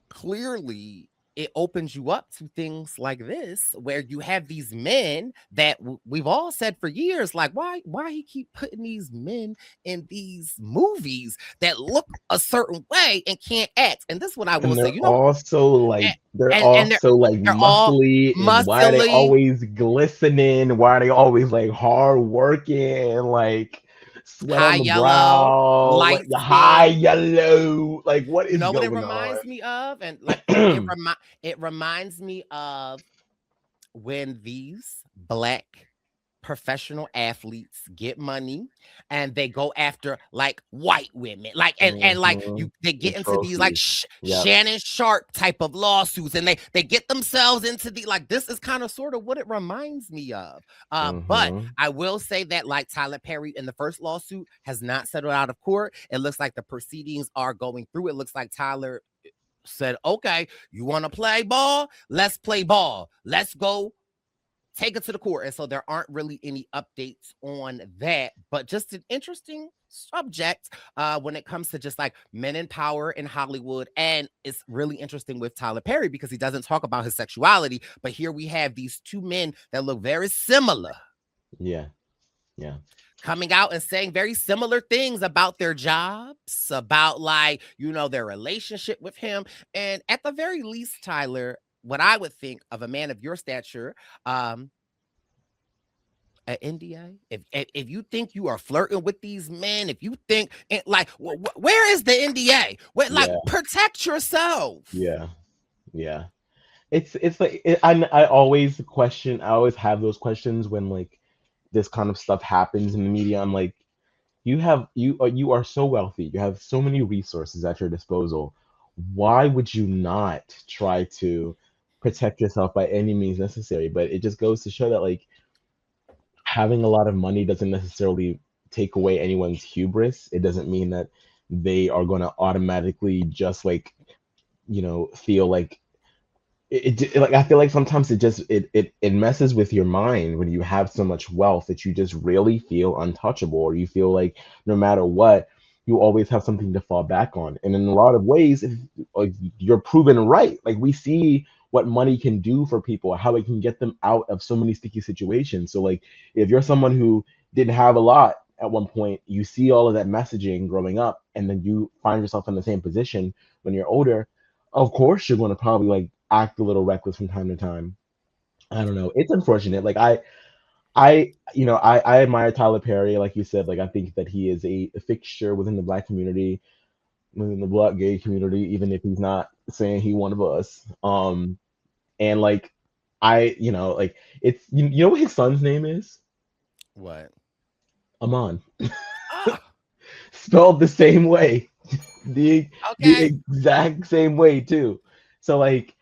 clearly it opens you up to things like this, where you have these men that we've all said for years, like, why he keep putting these men in these movies that look a certain way and can't act. And this is what I will And say, they're and also like they're all muscly, and why are they muscly. always glistening? Why are they always like hard working, like sweat High on the yellow, brow, like light the high skin. yellow? Like, what You is know what it going on? reminds me of? And like, it reminds me of when these black professional athletes get money and they go after like white women, like, and like, Mhm. they get The into these like trophies. Yep. Shannon Sharp type of lawsuits, and they get themselves into the, like, this is kind of sort of what it reminds me of. But Mhm. I will say that, like, Tyler Perry in the first lawsuit has not settled out of court. It looks like the proceedings are going through. It looks like Tyler said, okay, you want to play ball? Let's play ball. Let's go take it to the court. And so there aren't really any updates on that, but just an interesting subject when it comes to just like men in power in Hollywood. And it's really interesting with Tyler Perry because he doesn't talk about his sexuality, but here we have these two men that look very similar. Yeah. Yeah. Coming out and saying very similar things about their jobs, about like, their relationship with him. And at the very least, Tyler, what I would think of a man of your stature, an NDA. If you think you are flirting with these men, if you think like, where is the NDA? Like, Yeah. protect yourself. Yeah. Yeah. It's like I always question. I always have those questions when like this kind of stuff happens in the media. I'm like, you are so wealthy. You have so many resources at your disposal. Why would you not try to protect yourself by any means necessary? But it just goes to show that like having a lot of money doesn't necessarily take away anyone's hubris. It doesn't mean that they are going to automatically just like, feel like like I feel like sometimes it messes with your mind when you have so much wealth that you just really feel untouchable, or you feel like no matter what you always have something to fall back on. And in a lot of ways, like, you're proven right. Like we see what money can do for people, how it can get them out of so many sticky situations. So like if you're someone who didn't have a lot at one point, you see all of that messaging growing up, and then you find yourself in the same position when you're older. Of course you're going to probably like act a little reckless from time to time. I don't know. It's unfortunate. Like I admire Tyler Perry. Like you said, like I think that he is a fixture within the black community, within the black gay community, even if he's not saying he one of us. And like like it's you know what his son's name is? What? Aman. Ah, Spelled the same way. The okay. exact same way too. So like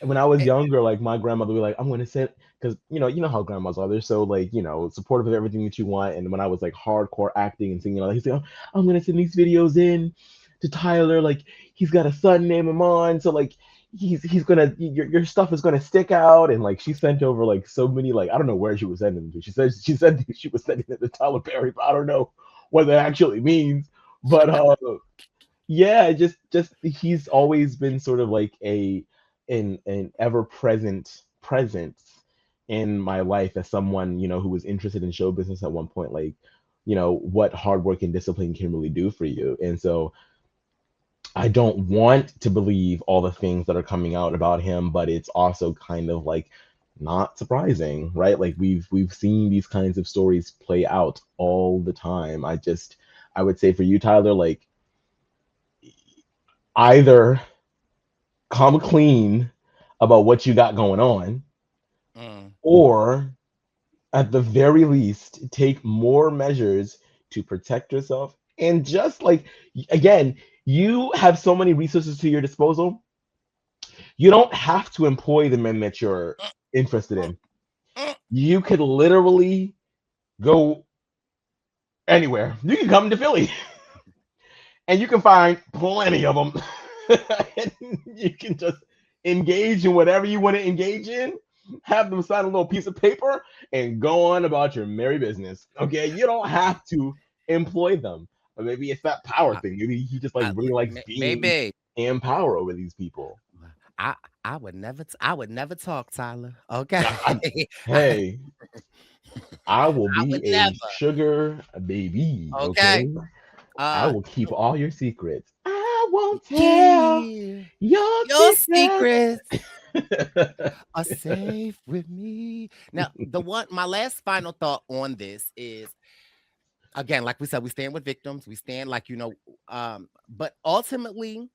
when I was younger, like my grandmother would be like, I'm gonna say, because you know how grandmas are. They're so like, supportive of everything that you want. And when I was like hardcore acting and singing, like he's like, oh, I'm gonna send these videos in to Tyler. Like he's got a son named Amon, so like he's gonna your stuff is gonna stick out. And like she sent over like so many, like I don't know where she was sending them to. She said she was sending it to Tyler Perry, but I don't know what that actually means. But yeah, just he's always been sort of like an ever presence in my life as someone who was interested in show business at one point, like what hard work and discipline can really do for you. And so I don't want to believe all the things that are coming out about him, but it's also kind of like not surprising, right? Like we've seen these kinds of stories play out all the time. I would say for you, Tyler, like either come clean about what you got going on, Mm. or at the very least, take more measures to protect yourself. And just like, again, you have so many resources to your disposal. You don't have to employ the men that you're interested in. Mm. You could literally go anywhere. You can come to Philly and you can find plenty of them. And you can just engage in whatever you want to engage in, have them sign a little piece of paper, and go on about your merry business. Okay, you don't have to employ them. Or maybe it's that power I, thing. Maybe he just like really likes being maybe. in power over these people. I I would never I would never talk, Tyler. Okay. I, Hey, I will I would be a never. sugar baby. Okay. Okay, I Uh will keep all your secrets. I won't tell yeah. your Your secrets. secrets are safe with me. Now, my last final thought on this is, again, like we said, we stand with victims. We stand like, but ultimately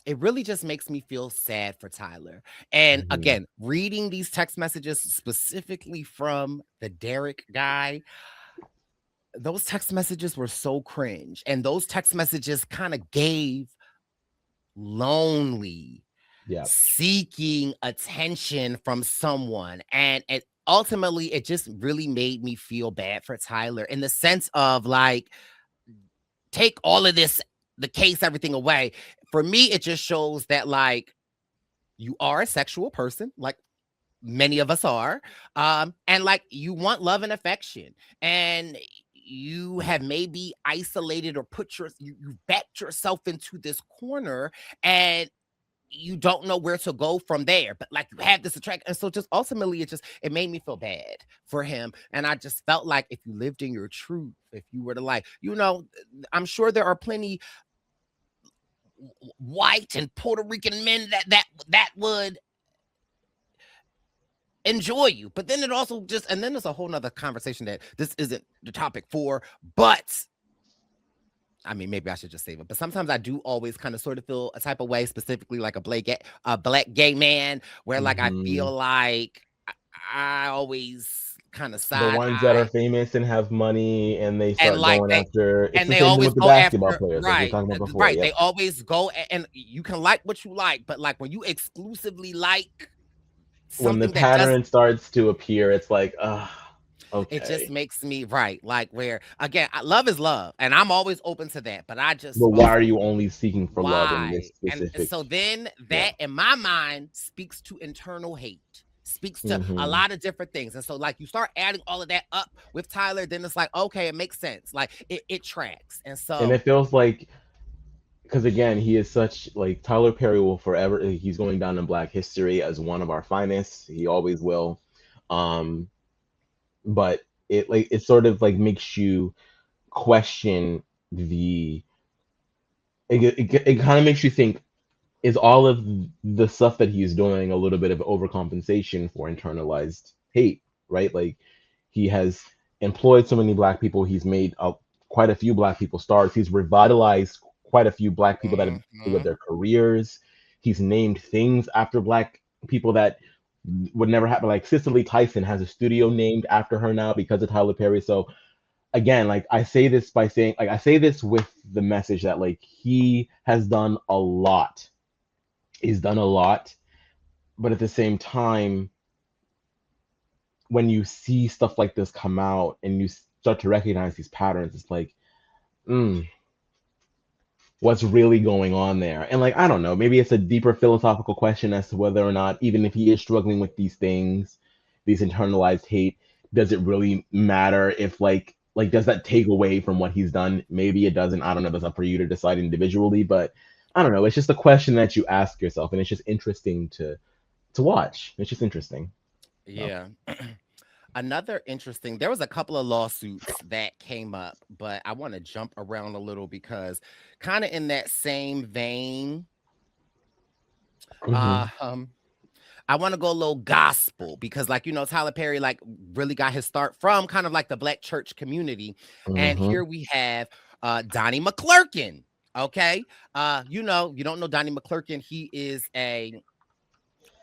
it really just makes me feel sad for Tyler. And Mhm. again, reading these text messages specifically from the Derek guy, those text messages were so cringe. And those text messages kind of gave lonely, Yeah. seeking attention from someone. And ultimately, it just really made me feel bad for Tyler in the sense of like, take all of this the case everything away. For me, it just shows that like you are a sexual person, like many of us are, and like you want love and affection, and you have maybe isolated or you backed yourself into this corner, and you don't know where to go from there, but like you have this attraction. And so just ultimately it made me feel bad for him. And I just felt like if you lived in your truth, if you were to like, I'm sure there are plenty white and Puerto Rican men that would enjoy you. But then it also and then there's a whole nother conversation that this isn't the topic for, but I mean, maybe I should just save it. But sometimes I do always kind of sort of feel a type of way, specifically like a black gay man, where like I feel like I always kind of the ones that are famous and have money, and they start like going after. It's and the they same always with the go basketball after, players, like we were talking about before. Right. Yep. They always go, and you can like what you like, but like when you exclusively like when the something pattern starts to appear, it's like, okay. It just makes me like where again, love is love, and I'm always open to that. But I just, but why are you only seeking for love in this specific? And so then that in my mind speaks to internal hate, speaks to a lot of different things. And so like you start adding all of that up with Tyler, then it's like, okay, it makes sense. Like it tracks. And so, and it feels like, because again, he is such, like, Tyler Perry will forever, he's going down in Black history as one of our finest. He always will. But it sort of like makes you question it kind of makes you think, is all of the stuff that he's doing a little bit of overcompensation for internalized hate, right? Like, he has employed so many Black people, he's made quite a few Black people stars, he's revitalized quite a few Black people that have with their careers, he's named things after Black people that would never happen. Like Cicely Tyson has a studio named after her now because of Tyler Perry. So again, like I say this with the message that like he has done a lot. He's done a lot, but at the same time, when you see stuff like this come out and you start to recognize these patterns, it's like, what's really going on there? And like, I don't know, maybe it's a deeper philosophical question as to whether or not, even if he is struggling with these things, these internalized hate, does it really matter? If like does that take away from what he's done? Maybe it doesn't. I don't know. That's up for you to decide individually, but I don't know. It's just a question that you ask yourself, and it's just interesting to watch. It's just interesting. Yeah. Another interesting, there was a couple of lawsuits that came up, but I want to jump around a little because kind of in that same vein, I want to go a little gospel because like, Tyler Perry like really got his start from kind of like the Black church community. And here we have Donnie McClurkin. Okay. You don't know Donnie McClurkin. He is a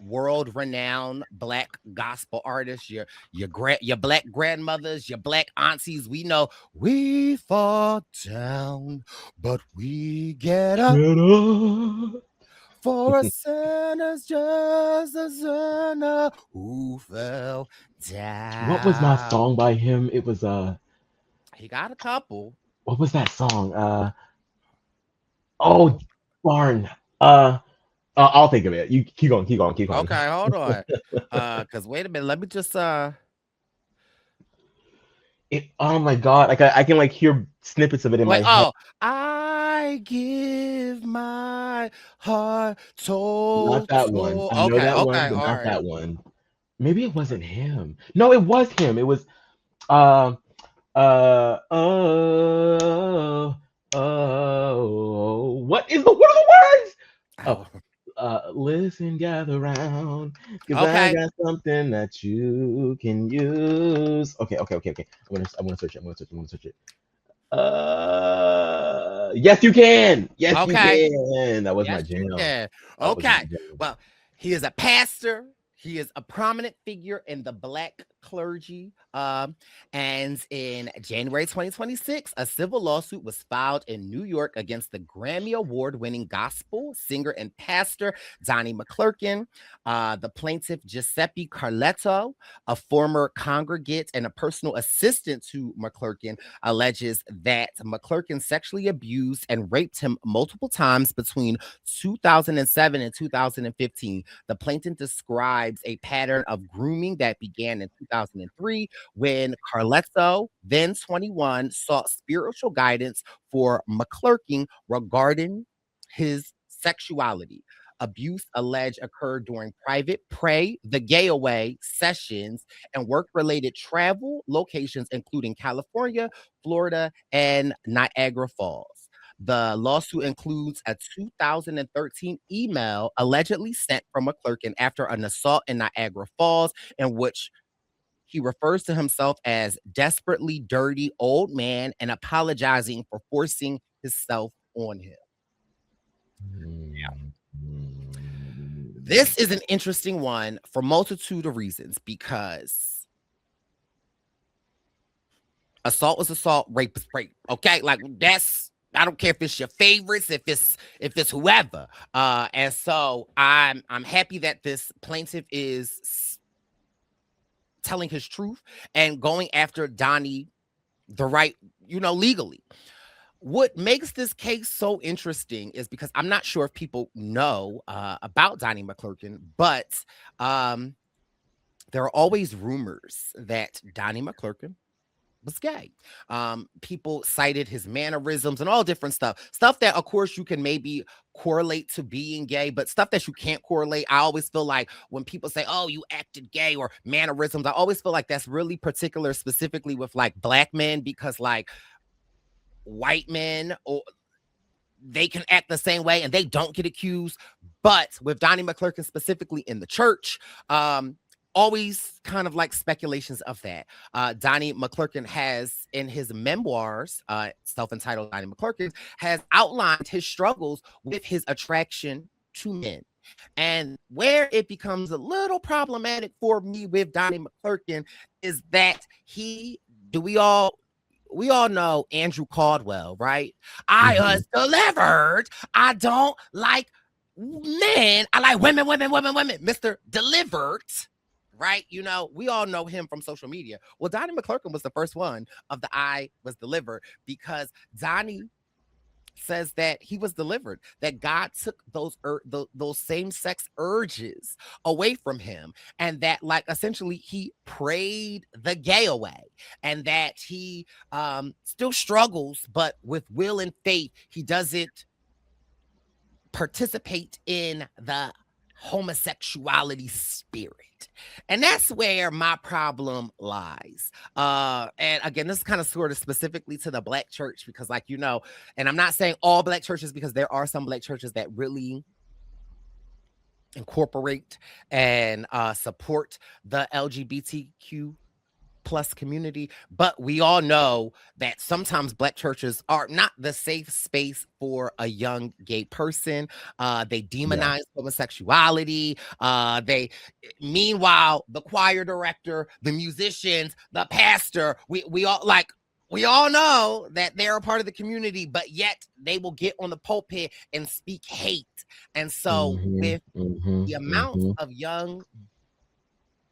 world-renowned Black gospel artist. Your Black grandmothers, your Black aunties, we know we fall down, but we get up. For a sinner's just a sinner who fell down. What was my song by him? It was he got a couple. What was that song? Barn. I'll think of it. You keep going. Okay, hold on. Because wait a minute, let me just oh my god, like I can like hear snippets of it in my head. I give my heart to. Not that one. I know that one, but not that one. Maybe it wasn't him. No, it was him. It was what are the words? Listen, gather round, because I got something that you can use. Okay. I'm gonna search it. Yes, you can. Yes, you can. That was my jam. Okay. Well, he is a pastor. He is a prominent figure in the Black clergy. And in January 2026, a civil lawsuit was filed in New York against the Grammy Award winning gospel singer and pastor Donnie McClurkin. The plaintiff, Giuseppe Carletto, a former congregant and a personal assistant to McClurkin, alleges that McClurkin sexually abused and raped him multiple times between 2007 and 2015. The plaintiff describes a pattern of grooming that began in 2003 when Carletto, then 21, sought spiritual guidance for McClurkin regarding his sexuality. Abuse alleged occurred during private Pray the Gay Away sessions and work-related travel locations, including California, Florida, and Niagara Falls. The lawsuit includes a 2013 email allegedly sent from McClurkin after an assault in Niagara Falls, in which he refers to himself as desperately dirty old man and apologizing for forcing himself on him. This is an interesting one for a multitude of reasons, because assault is assault, rape is rape. Okay, like that's, I don't care if it's your favorites, if it's whoever. And so I'm happy that this plaintiff is telling his truth and going after Donnie the right, legally. What makes this case so interesting is because I'm not sure if people know about Donnie McClurkin, but there are always rumors that Donnie McClurkin was gay. People cited his mannerisms and all different stuff that, of course, you can maybe correlate to being gay, but stuff that you can't correlate. I always feel like when people say, oh, you acted gay or mannerisms, I always feel like that's really particular, specifically with like Black men, because like white men, or they can act the same way and they don't get accused. But with Donnie McClurkin specifically in the church, always kind of like speculations of that. Donnie McClurkin has, in his memoirs, self-entitled Donnie McClurkin, has outlined his struggles with his attraction to men. And where it becomes a little problematic for me with Donnie McClurkin is that we all know Andrew Caldwell, right? I was delivered. I don't like men. I like women. Mr. Delivered. Right? We all know him from social media. Well, Donnie McClurkin was the first one of the I was delivered, because Donnie says that he was delivered, that God took those same-sex urges away from him, and that like essentially he prayed the gay away, and that he still struggles, but with will and faith, he doesn't participate in the homosexuality spirit. And that's where my problem lies. And again, this is kind of sort of specifically to the Black church, because like, and I'm not saying all Black churches, because there are some Black churches that really incorporate and support the LGBTQ plus community, but we all know that sometimes Black churches are not the safe space for a young gay person. They demonize homosexuality. Meanwhile, the choir director, the musicians, the pastor, we all know that they're a part of the community, but yet they will get on the pulpit and speak hate. And so with the amount of young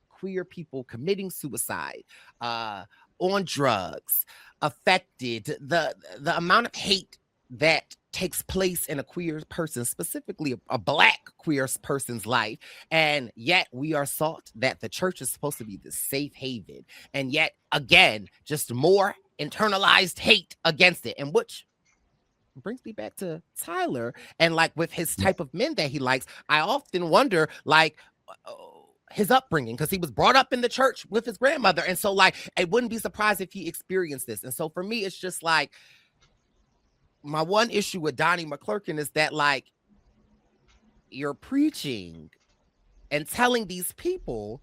queer people committing suicide, on drugs, affected, the amount of hate that takes place in a queer person, specifically a Black queer person's life, and yet we are taught that the church is supposed to be the safe haven, and yet again, just more internalized hate against it, and which brings me back to Tyler, and like with his type of men that he likes, I often wonder like his upbringing, because he was brought up in the church with his grandmother, and so like I wouldn't be surprised if he experienced this. And so for me, it's just like my one issue with Donnie McClurkin is that like you're preaching and telling these people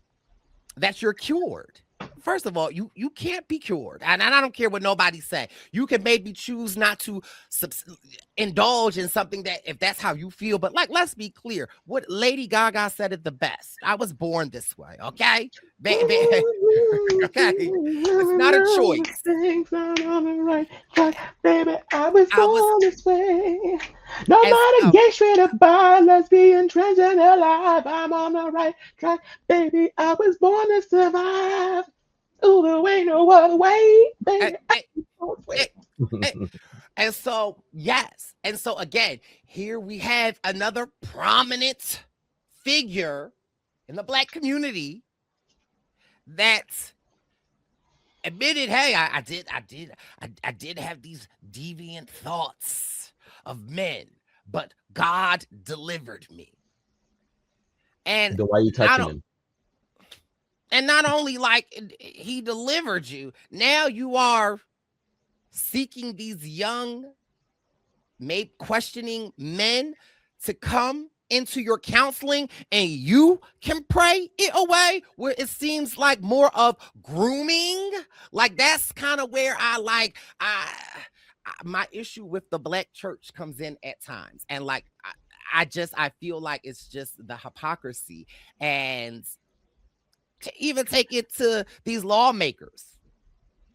that you're cured. First of all, you can't be cured, and I don't care what nobody say. You can maybe choose not to indulge in something that, if that's how you feel. But like, let's be clear. What Lady Gaga said it the best. I was born this way. Okay, Okay, it's not a choice. Things are on the right track, baby. I was I was, born this way. No and matter so, gay, straight or bi, lesbian, transgender, alive, I'm on the right track, baby. I was born to survive. Ooh, there ain't no other way, and, baby. I and, was born and, this and and so, yes, and so again, here we have another prominent figure in the Black community that admitted, hey, I did have these deviant thoughts of men, but God delivered me. And Then why are you not touching o- him? and not only like he delivered you, now you are seeking these young, maybe questioning men to come into your counseling, and you can pray it away, where it seems like more of grooming. Like that's kind of where my issue with the Black church comes in at times. And like I feel like it's just the hypocrisy. And to even take it to these lawmakers,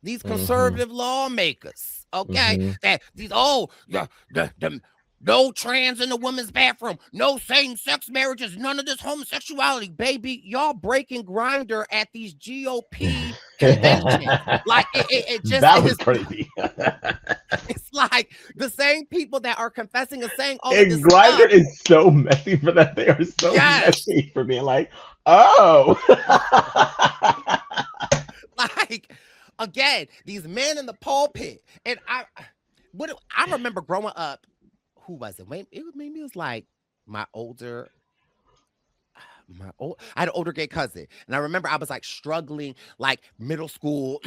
these Mm-hmm. conservative lawmakers, okay, Mm-hmm. that these the no trans in the women's bathroom, no same-sex marriages, none of this homosexuality, baby. Y'all breaking grinder at these GOP conventions. Like it just That was is. crazy. It's like the same people that are confessing and saying all of And this Grinder stuff. is so messy for that. They are so Yes. messy for being like, oh. Like again, these men in the pulpit. And I remember growing up, who was it? Wait, maybe it was like my older, I had an older gay cousin. And I remember I was like struggling, like middle school,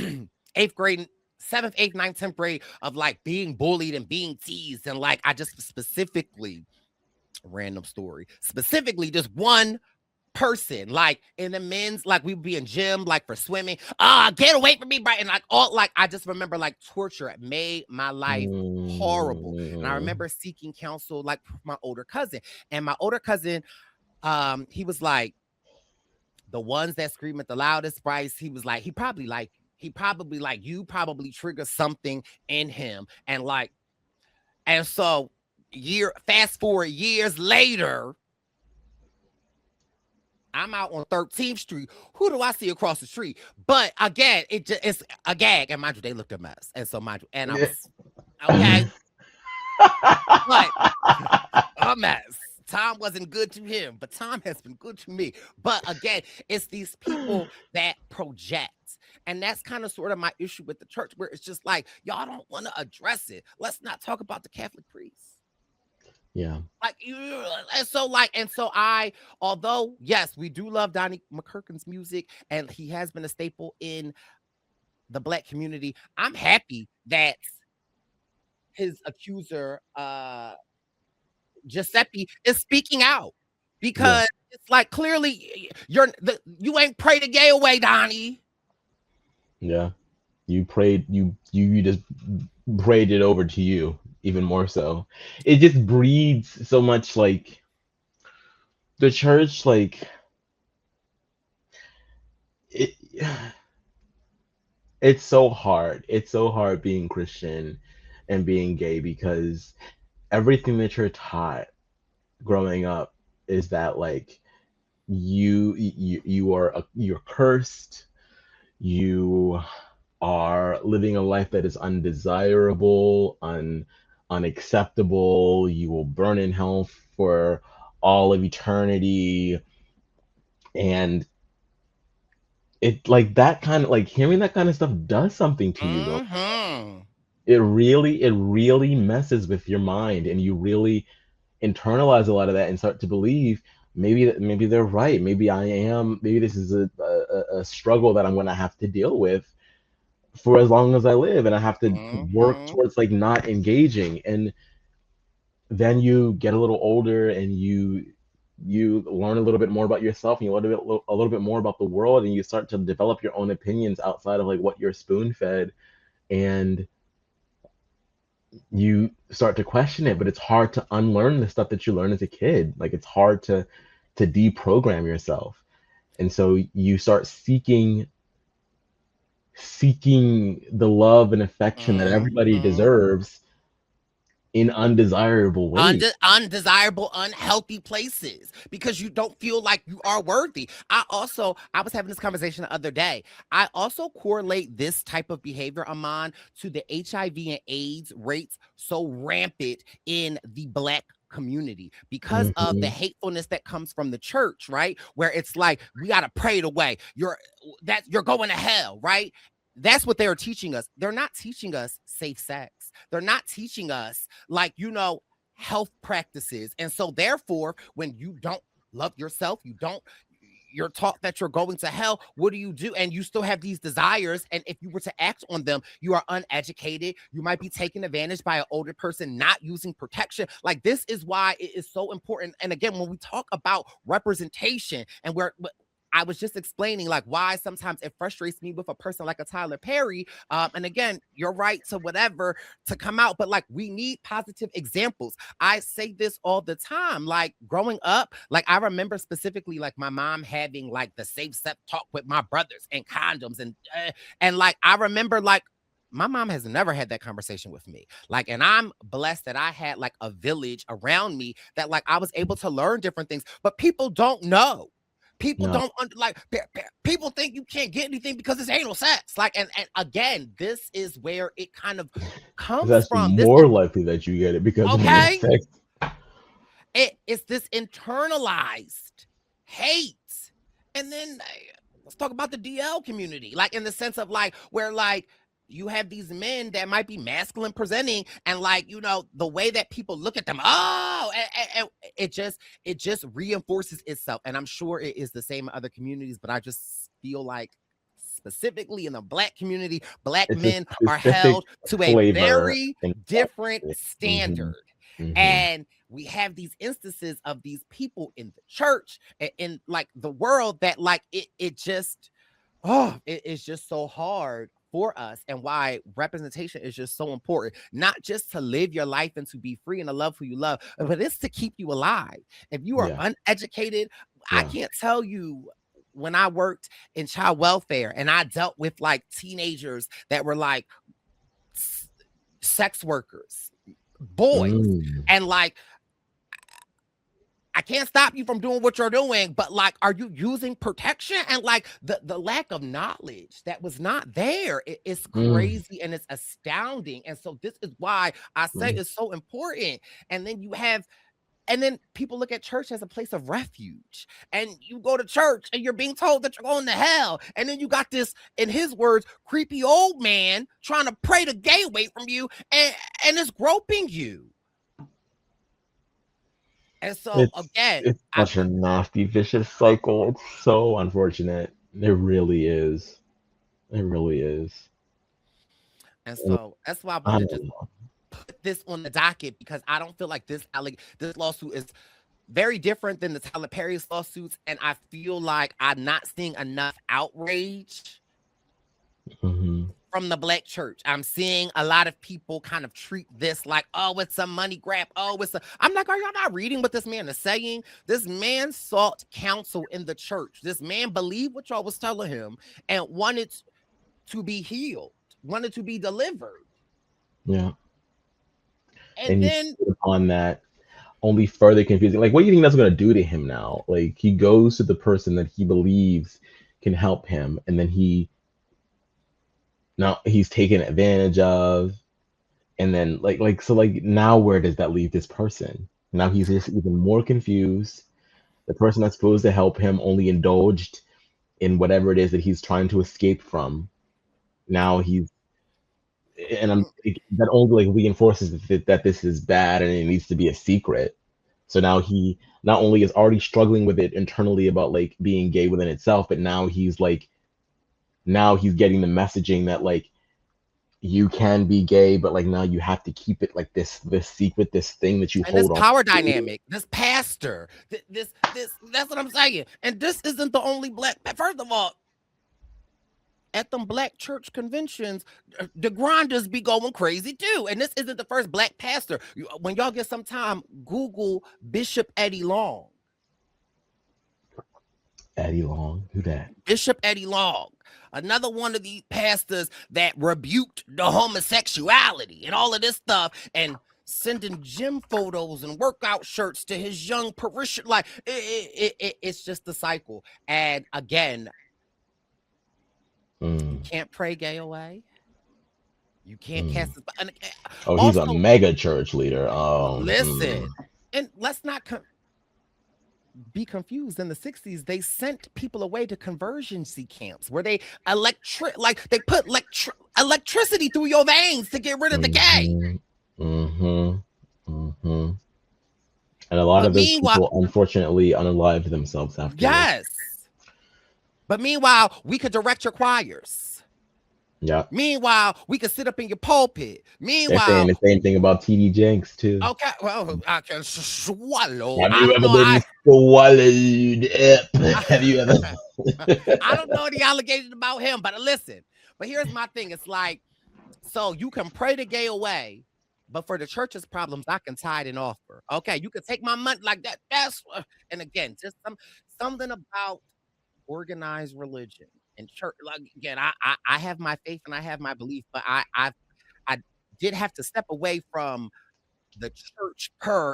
eighth grade, seventh, eighth, ninth, 10th grade, of like being bullied and being teased. And like I just specifically, random story, specifically just one person, like in the men's, like we would be in gym, like for swimming. Get away from me, right? And like all, like I just remember like torture. It made my life horrible. And I Mm. remember seeking counsel, like my older cousin. And my older cousin, he was like, the ones that scream at the loudest, Brice, he was like, he probably like you probably trigger something in him. And like, and so fast forward years later, I'm out on 13th Street. Who do I see across the street? But again, it's a gag. And mind you, they looked a mess. And so mind you, and I Yeah. was okay, but a mess. Time wasn't good to him, but time has been good to me. But again, it's these people that project. And that's kind of sort of my issue with the church, where it's just like, y'all don't want to address it. Let's not talk about the Catholic priests. Yeah. Like and so although yes, we do love Donnie McClurkin's music, and he has been a staple in the Black community. I'm happy that his accuser, Giuseppe, is speaking out, Yeah. because it's like clearly you ain't prayed a gay away, Donnie. Yeah. You prayed, you just prayed it over to you even more so. It just breeds so much like the church, like it it's so hard. It's so hard being Christian and being gay because everything that you're taught growing up is that like you're cursed, you are living a life that is undesirable, unacceptable, you will burn in hell for all of eternity. And it like that kind of like hearing that kind of stuff does something to you though. Mm-hmm. It really messes with your mind, and you really internalize a lot of that and start to believe maybe they're right. Maybe this is a struggle that I'm going to have to deal with for as long as I live, and I have to work Mm-hmm. towards like not engaging. And then you get a little older, and you learn a little bit more about yourself, and you learn a little bit more about the world, and you start to develop your own opinions outside of like what you're spoon fed, and you start to question it. But it's hard to unlearn the stuff that you learned as a kid. Like it's hard to deprogram yourself. And so you start seeking the love and affection that everybody Mhm. deserves in undesirable ways. Undesirable, unhealthy places because you don't feel like you are worthy. I was having this conversation the other day. I also correlate this type of behavior, Aman, to the HIV and AIDS rates so rampant in the Black community because of the Mhm. hatefulness that comes from the church, right? Where it's like, we got to pray it away. You're going to hell, right? That's what they're teaching us. They're not teaching us safe sex. They're not teaching us, like, health practices. And so therefore, when you don't love yourself, you're taught that you're going to hell. What do you do? And you still have these desires. And if you were to act on them, you are uneducated. You might be taken advantage by an older person not using protection. Like, this is why it is so important. And again, when we talk about representation, and I was just explaining, like, why sometimes it frustrates me with a person like a Tyler Perry. And again, you're right to whatever to come out, but like, we need positive examples. I say this all the time. Like, growing up, like, I remember specifically, like, my mom having like the safe sex talk with my brothers and condoms, and like, I remember, like, my mom has never had that conversation with me. Like, and I'm blessed that I had like a village around me that, like, I was able to learn different things, but people don't know. People No, don't people think you can't get anything because it's anal sex. Like, and again, this is where it kind of it's comes actually from. more likely that you get it because of anal Okay, sex. it's this internalized hate. And then let's talk about the DL community, like, in the sense of, like, where, like, you have these men that might be masculine presenting, and, like, the way that people look at them, and it just reinforces itself. And I'm sure it is the same in other communities, but I just feel like, specifically in the Black community, Black It's a men are specific held to a flavor very and different hmm standard. hmm And we have these instances of these people in the church and in, like, the world, that, like, it just, it is just so hard for us, and why representation is just so important, not just to live your life and to be free and to love who you love, but it's to keep you alive. If you are yeah, uneducated, I yeah. can't tell you, when I worked in child welfare and I dealt with, like, teenagers that were like sex workers, boys, Mm. and, like, I can't stop you from doing what you're doing, but, like, are you using protection? And, like, the lack of knowledge that was not there, it's Mm. crazy and it's astounding. And so this is why I say Mm. it's so important. And then people look at church as a place of refuge. And you go to church and you're being told that you're going to hell. And then you got this, in his words, creepy old man trying to pray the gay away from you, and it's groping you. And so It's again, it's such a nasty, vicious cycle. It's so unfortunate. It really is. It really is. and And so that's why I I wanted to don't know. put this on the docket, because I don't feel like this lawsuit is very different than the Tyler Perry's lawsuits, and I feel like I'm not seeing enough outrage Hmm. from the Black church. I'm seeing a lot of people kind of treat this like, oh, it's a money grab. Oh, I'm like, are y'all not reading what this man is saying? This man sought counsel in the church. This man believed what y'all was telling him and wanted to be healed, wanted to be delivered. Yeah. And And you then sit upon that, only further confusing. Like, what do you think that's going to do to him now? Like, he goes to the person that he believes can help him, and then now he's taken advantage of, and then so like now where does that leave this person? Now he's just even more confused. The person that's supposed to help him only indulged in whatever it is that he's trying to escape from. Now he's and that only like reinforces that this is bad and it needs to be a secret. So now he not only is already struggling with it internally about like being gay within itself, but now he's getting the messaging that like you can be gay, but like now you have to keep it like this secret, this thing that you and this hold on power to. dynamic, this pastor, this, that's what I'm saying. And this isn't the only Black, first of all, at them Black church conventions, the grinders be going crazy too. And this isn't the first Black pastor. When y'all get some time, Google Bishop Eddie Long. Eddie Long, who that? Bishop Eddie Long, another one of these pastors that rebuked the homosexuality and all of this stuff, and sending gym photos and workout shirts to his young parishioners. Like it's just a cycle. And again, you can't pray gay away. You can't cast this. And Oh, he's also, a mega church leader. Oh, listen, and let's not be confused. In the 60s, they sent people away to convergency camps where they they put electricity through your veins to get rid of the gay. And a lot But of those people unfortunately unalived themselves after. Yes. But meanwhile, we could direct your choirs. Yeah. Meanwhile, we could sit up in your pulpit. Meanwhile, they're saying the same thing about TD Jenks too. Okay, well, I can swallow. Have you ever been swallowed up? Have you ever? I don't know the allegations about him, but listen. But here's my thing. It's like, so you can pray the gay away, but for the church's problems, I can tithe and offer. Okay, you can take my money like that. That's and again, just something about organized religion and church. Like again, I have my faith and I have my belief, but I did have to step away from the church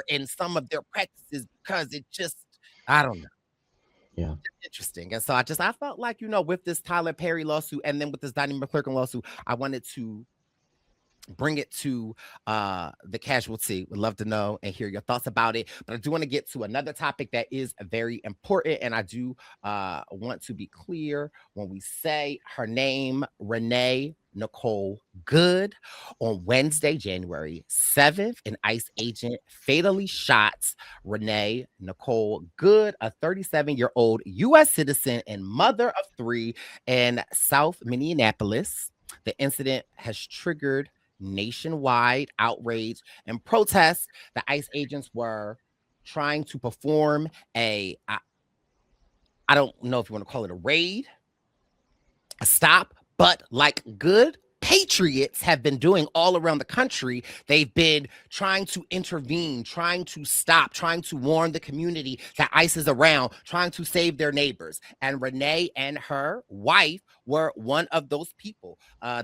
in some of their practices because it just, I don't know. Yeah. Interesting. And so I felt like, with this Tyler Perry lawsuit and then with this Donnie McClurkin lawsuit, I wanted to bring it to the casualty. Would love to know and hear your thoughts about it. But I do want to get to another topic that is very important. And I do want to be clear when we say her name, Renee Nicole Good. On Wednesday, January 7th, an ICE agent fatally shot Renee Nicole Good, a 37-year-old U.S. citizen and mother of 3 in South Minneapolis. The incident has triggered nationwide outrage and protests. The ICE agents were trying to perform I don't know if you want to call it a raid, a stop, but like good patriots have been doing all around the country, they've been trying to intervene, trying to stop, trying to warn the community that ICE is around, trying to save their neighbors. And Renee and her wife were one of those people.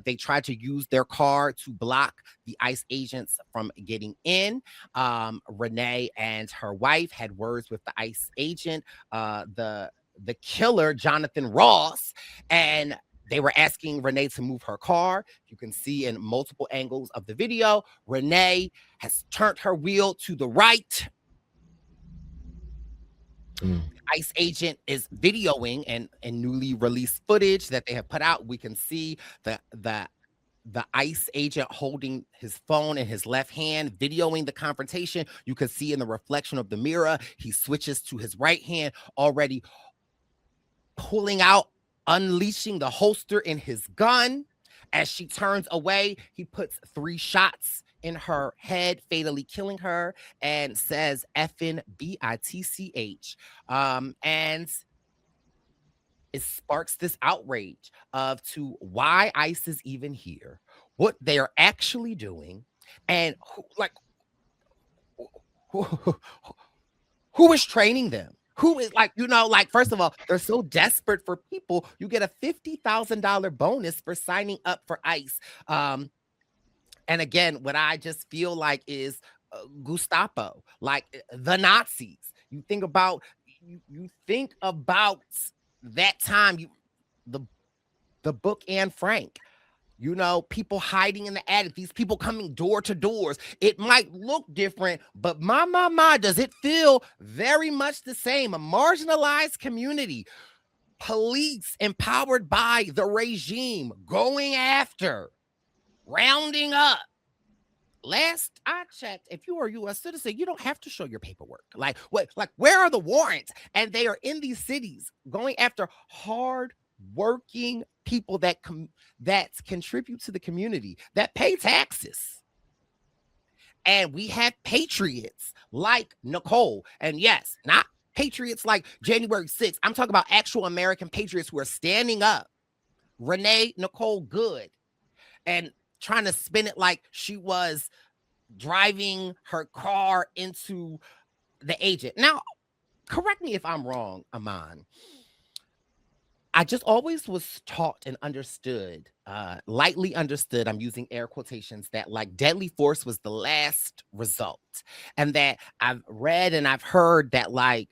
They tried to use their car to block the ICE agents from getting in. Renee and her wife had words with the ICE agent, the killer, Jonathan Ross, and they were asking Renee to move her car. You can see in multiple angles of the video, Renee has turned her wheel to the right. The ICE agent is videoing and newly released footage that they have put out. We can see the ICE agent holding his phone in his left hand, videoing the confrontation. You can see in the reflection of the mirror, he switches to his right hand, already pulling out, unleashing the holster in his gun. As she turns away, he puts 3 shots in her head, fatally killing her, and says effing bitch. And it sparks this outrage to why ICE is even here, what they are actually doing, and who is training them. Who is first of all, they're so desperate for people. You get a $50,000 bonus for signing up for ICE. And again, what I just feel like is Gestapo, like the Nazis. You think about that time, the book Anne Frank. People hiding in the attic, these people coming door to doors. It might look different, but my, does it feel very much the same? A marginalized community, police empowered by the regime, going after, rounding up. Last I checked, if you are a U.S. citizen, you don't have to show your paperwork. Where are the warrants? And they are in these cities going after hard-working people that contribute to the community, that pay taxes. And we have patriots like Nicole. And yes, not patriots like January 6th. I'm talking about actual American patriots who are standing up. Renee Nicole Good. And trying to spin it like she was driving her car into the agent. Now, correct me if I'm wrong, Aman. I just always was taught and understood, lightly understood, I'm using air quotations, that like deadly force was the last result. And that I've read and I've heard that like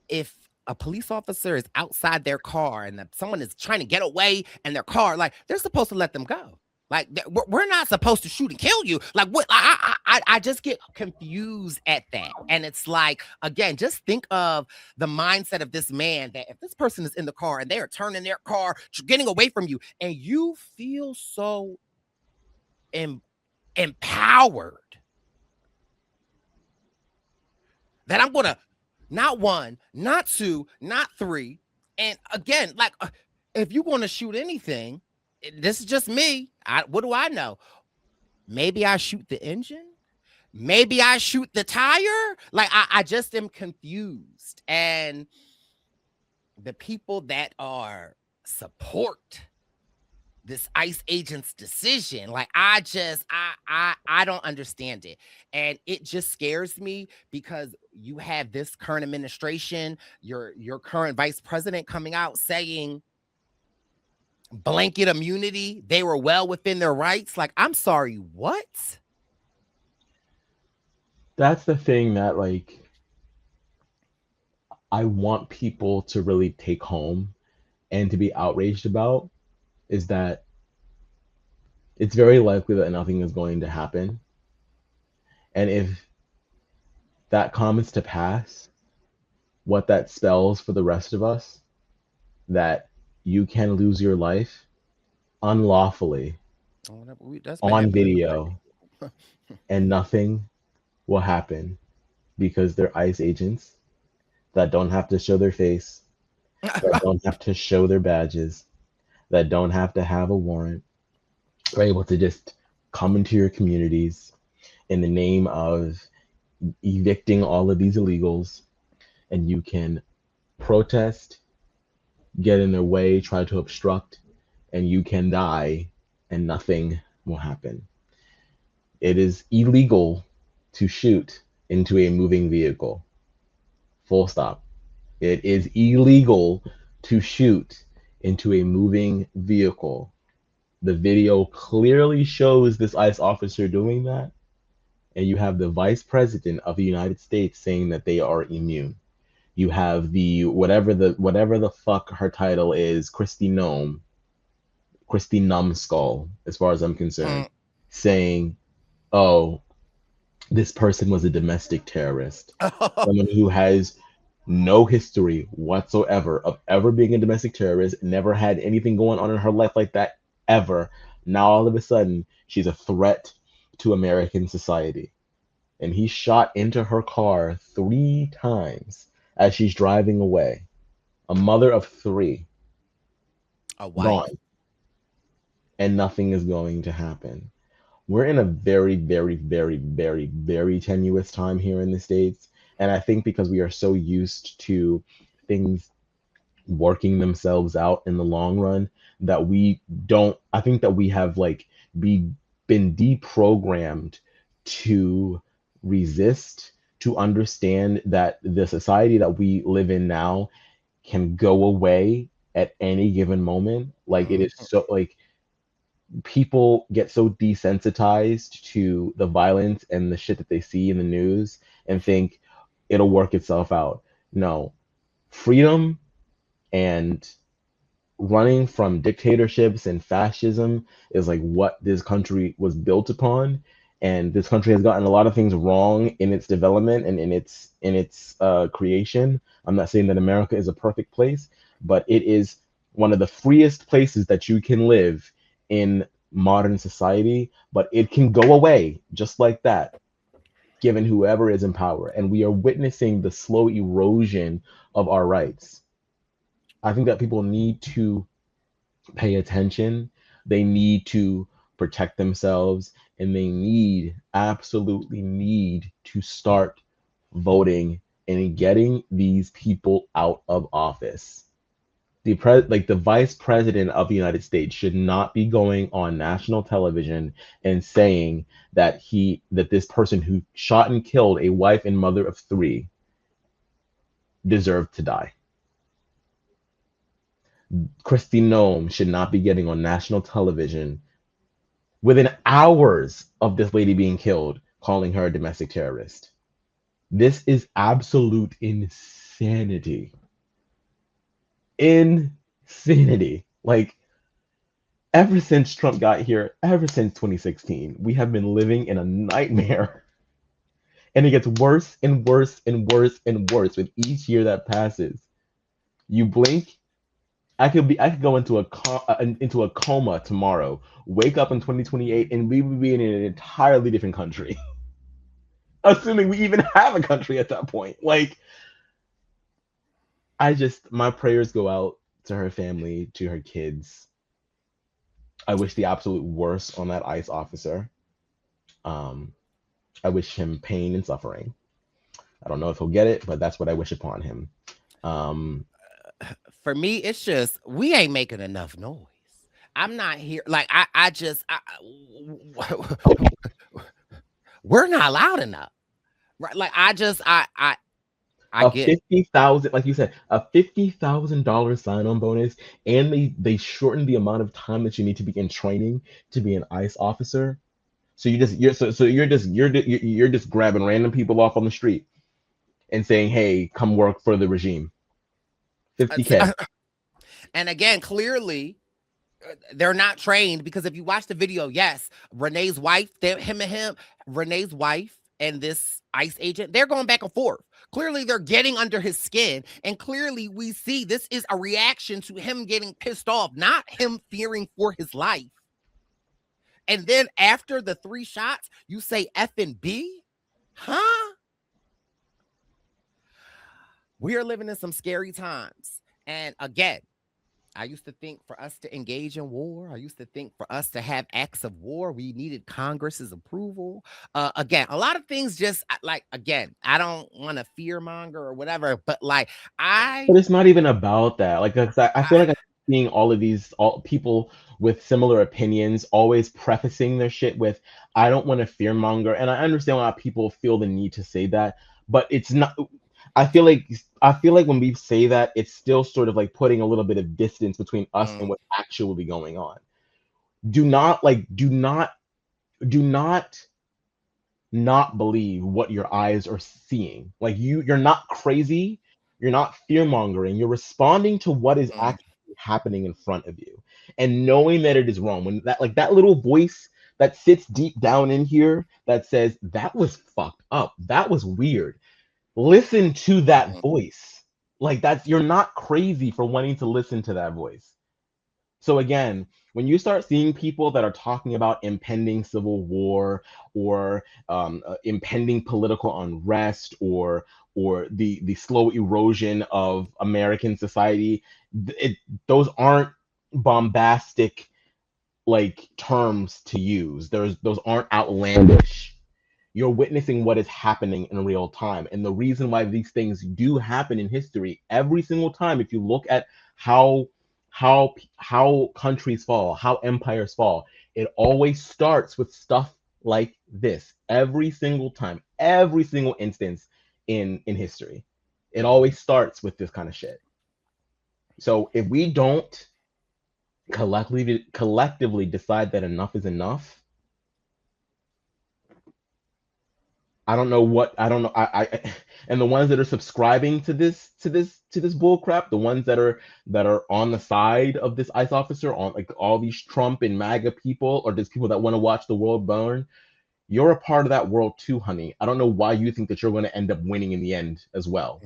if a police officer is outside their car and that someone is trying to get away in their car, like they're supposed to let them go. Like we're not supposed to shoot and kill you. Like what? I just get confused at that, and it's like again, just think of the mindset of this man that if this person is in the car and they are turning their car, getting away from you, and you feel so empowered that I'm gonna not one, not two, not three, and again, like if you want to shoot anything, this is just me. What do I know? Maybe I shoot the engine. Maybe I shoot the tire. Like I just am confused. And the people that are support this ICE agent's decision, like I don't understand it. And it just scares me because you have this current administration, your current vice president coming out saying blanket immunity, they were well within their rights. Like, I'm sorry, what? That's the thing that like I want people to really take home and to be outraged about is that it's very likely that nothing is going to happen. And if that comes to pass, what that spells for the rest of us, that you can lose your life unlawfully That's been on happening. video and nothing will happen because they're ICE agents that don't have to show their face, that don't have to show their badges, that don't have to have a warrant, are able to just come into your communities in the name of evicting all of these illegals, and you can protest, get in their way, try to obstruct, and you can die and nothing will happen. It is illegal to shoot into a moving vehicle. Full stop. It is illegal to shoot into a moving vehicle. The video clearly shows this ICE officer doing that, and you have the vice president of the United States saying that they are immune. You have the whatever the fuck her title is, Christy Numbskull, as far as I'm concerned, saying, "Oh, this person was a domestic terrorist, someone who has no history whatsoever of ever being a domestic terrorist, never had anything going on in her life like that ever. Now all of a sudden, she's a threat to American society." And he shot into her car 3 times as she's driving away. A mother of 3. A wife. Gone. And nothing is going to happen. We're in a very, very, very, very, very tenuous time here in the States. And I think because we are so used to things working themselves out in the long run, that we don't, I think that we have like been deprogrammed to resist, to understand that the society that we live in now can go away at any given moment. Like it is so like people get so desensitized to the violence and the shit that they see in the news and think it'll work itself out. No, freedom and running from dictatorships and fascism is like what this country was built upon. And this country has gotten a lot of things wrong in its development and in its creation. I'm not saying that America is a perfect place, but it is one of the freest places that you can live in modern society. But it can go away just like that, given whoever is in power. And we are witnessing the slow erosion of our rights. I think that people need to pay attention. They need to protect themselves, and they absolutely need to start voting and getting these people out of office. The vice president of the United States should not be going on national television and saying that this person who shot and killed a wife and mother of 3 deserved to die. Christy Nome should not be getting on national television within hours of this lady being killed, calling her a domestic terrorist. This is absolute insanity. Insanity. Like, ever since Trump got here, ever since 2016, we have been living in a nightmare. And it gets worse and worse and worse and worse with each year that passes. You blink, I could go into a coma tomorrow, wake up in 2028, and we would be in an entirely different country. Assuming we even have a country at that point. Like, my prayers go out to her family, to her kids. I wish the absolute worst on that ICE officer. Um, I wish him pain and suffering. I don't know if he'll get it, but that's what I wish upon him. Um, For me, it's just we ain't making enough noise. I'm not here. Like we're not loud enough. Right? Like I a get. 50,000, like you said, a $50,000 sign-on bonus, and they shortened the amount of time that you need to be in training to be an ICE officer. So you're just grabbing random people off on the street and saying, "Hey, come work for the regime." 50K. And again, clearly they're not trained because if you watch the video, yes, Renee's wife, Renee's wife and this ICE agent, they're going back and forth. Clearly, they're getting under his skin. And clearly, we see this is a reaction to him getting pissed off, not him fearing for his life. And then after the 3 shots, you say F and B? Huh? We are living in some scary times. And again, I used to think for us to engage in war, I used to think for us to have acts of war, we needed Congress's approval. Again, a lot of things just like, again, I don't want to fear monger or whatever, but like, But it's not even about that. Like, I feel like I'm seeing all people with similar opinions always prefacing their shit with, "I don't want to fearmonger," and I understand why people feel the need to say that, but it's not. I feel like when we say that, it's still sort of like putting a little bit of distance between us and what's actually going on. Do not like, do not believe what your eyes are seeing. Like, you're not crazy, you're not fear mongering, you're responding to what is actually happening in front of you and knowing that it is wrong. When that little voice that sits deep down in here that says that was fucked up, that was weird, listen to that voice. Like, you're not crazy for wanting to listen to that voice. So again, when you start seeing people that are talking about impending civil war or impending political unrest or the slow erosion of American society, those aren't bombastic like terms to use. Those aren't outlandish. You're witnessing what is happening in real time, and the reason why these things do happen in history every single time, if you look at how how countries fall, how empires fall, it always starts with stuff like this. Every single time, every single instance in history, it always starts with this kind of shit. So if we don't collectively decide that enough is enough, I don't know. And the ones that are subscribing to this bull crap, the ones that are on the side of this ICE officer, on like all these Trump and MAGA people, or just people that want to watch the world burn, you're a part of that world too, honey. I don't know why you think that you're going to end up winning in the end as well.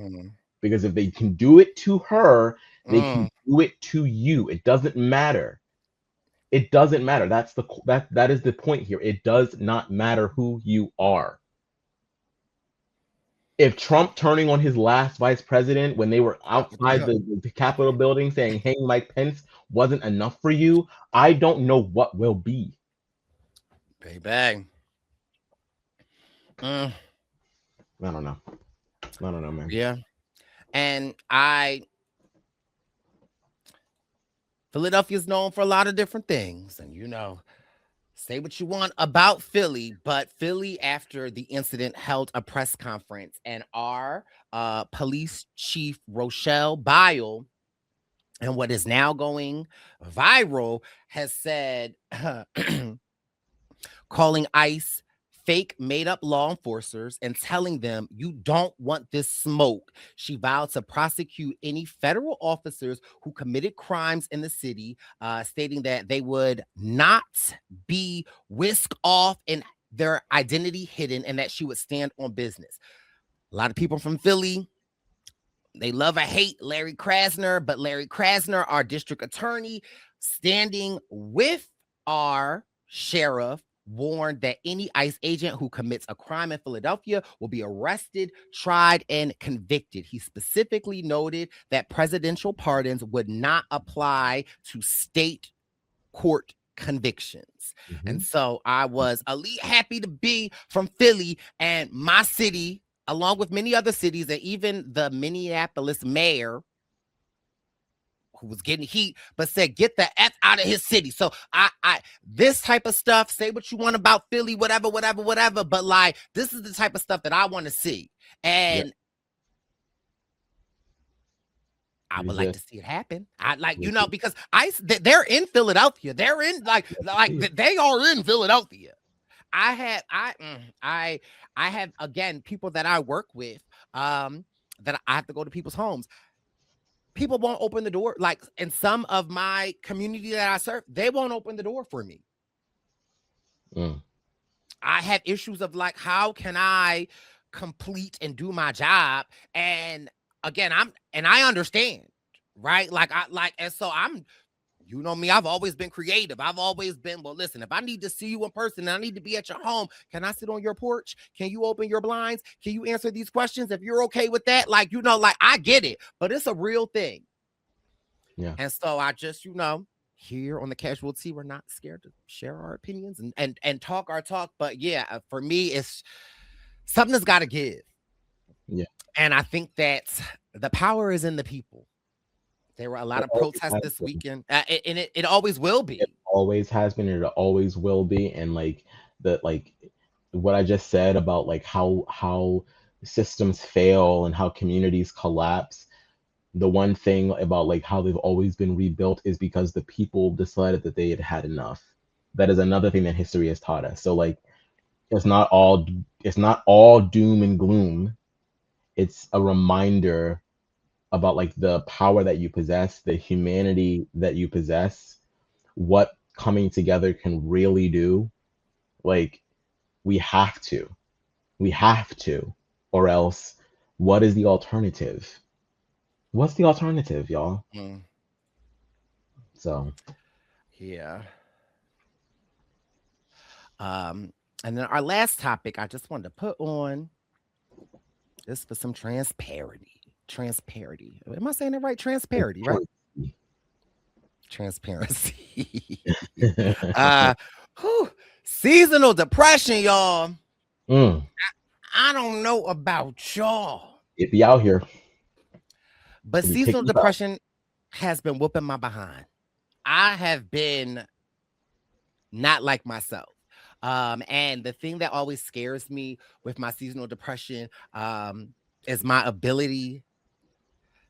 Because if they can do it to her, they can do it to you. It doesn't matter. It doesn't matter. That is the point here. It does not matter who you are. If Trump turning on his last vice president when they were outside the Capitol building saying hang Mike Pence wasn't enough for you, I don't know what will be. Baby. I don't know. I don't know, man. Yeah. And Philadelphia's known for a lot of different things. And say what you want about Philly, but Philly, after the incident, held a press conference, and our police chief, Rochelle Bile, and what is now going viral, has said, calling ICE fake made up law enforcers and telling them you don't want this smoke. She vowed to prosecute any federal officers who committed crimes in the city, stating that they would not be whisked off and their identity hidden, and that she would stand on business. A lot of people from Philly, they love or hate Larry Krasner, but Larry Krasner, our district attorney, standing with our sheriff, warned that any ICE agent who commits a crime in Philadelphia will be arrested, tried, and convicted. He specifically noted that presidential pardons would not apply to state court convictions. And so I was happy to be from Philly, and my city, along with many other cities, and even the Minneapolis mayor, who was getting heat, but said, get the F out of his city. So I this type of stuff, say what you want about Philly, whatever, but like, this is the type of stuff that I want to see. And I would like to see it happen. I like, because they're in Philadelphia. They're in they are in Philadelphia. I have, again, people that I work with, that I have to go to people's homes. People won't open the door. Like, in some of my community that I serve, they won't open the door for me. I have issues of like, how can I complete and do my job? And again, I understand, right? And so I'm, you know me, I've always been creative. I've always been, well, listen, if I need to see you in person and I need to be at your home, can I sit on your porch? Can you open your blinds? Can you answer these questions? If you're okay with that, I get it, but it's a real thing. Yeah. And so I just, here on the Casual Tea, we're not scared to share our opinions and talk our talk. But yeah, for me, it's something that's got to give. Yeah. And I think that the power is in the people. There were a lot of protests this weekend, and it always will be. It always has been, and it always will be. And what I just said about like how systems fail and how communities collapse. The one thing about like how they've always been rebuilt is because the people decided that they had had enough. That is another thing that history has taught us. So like, it's not all doom and gloom. It's a reminder about like the power that you possess, the humanity that you possess, what coming together can really do. Like, we have to, or else what is the alternative? What's the alternative, y'all? So, yeah. And then our last topic, I just wanted to put on this for some transparency. Am I saying it right? Transparency, right? Transparency. Seasonal depression, y'all. I don't know about y'all. It be out here. But seasonal depression has been whooping my behind. I have been not like myself. And the thing that always scares me with my seasonal depression is my ability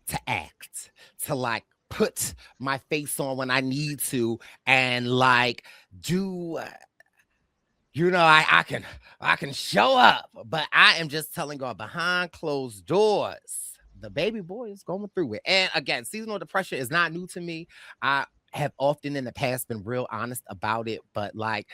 to act, to like put my face on when I need to, and like do, I can show up, but I am just telling God behind closed doors, the baby boy is going through it. And again, seasonal depression is not new to me. I have often in the past been real honest about it, but like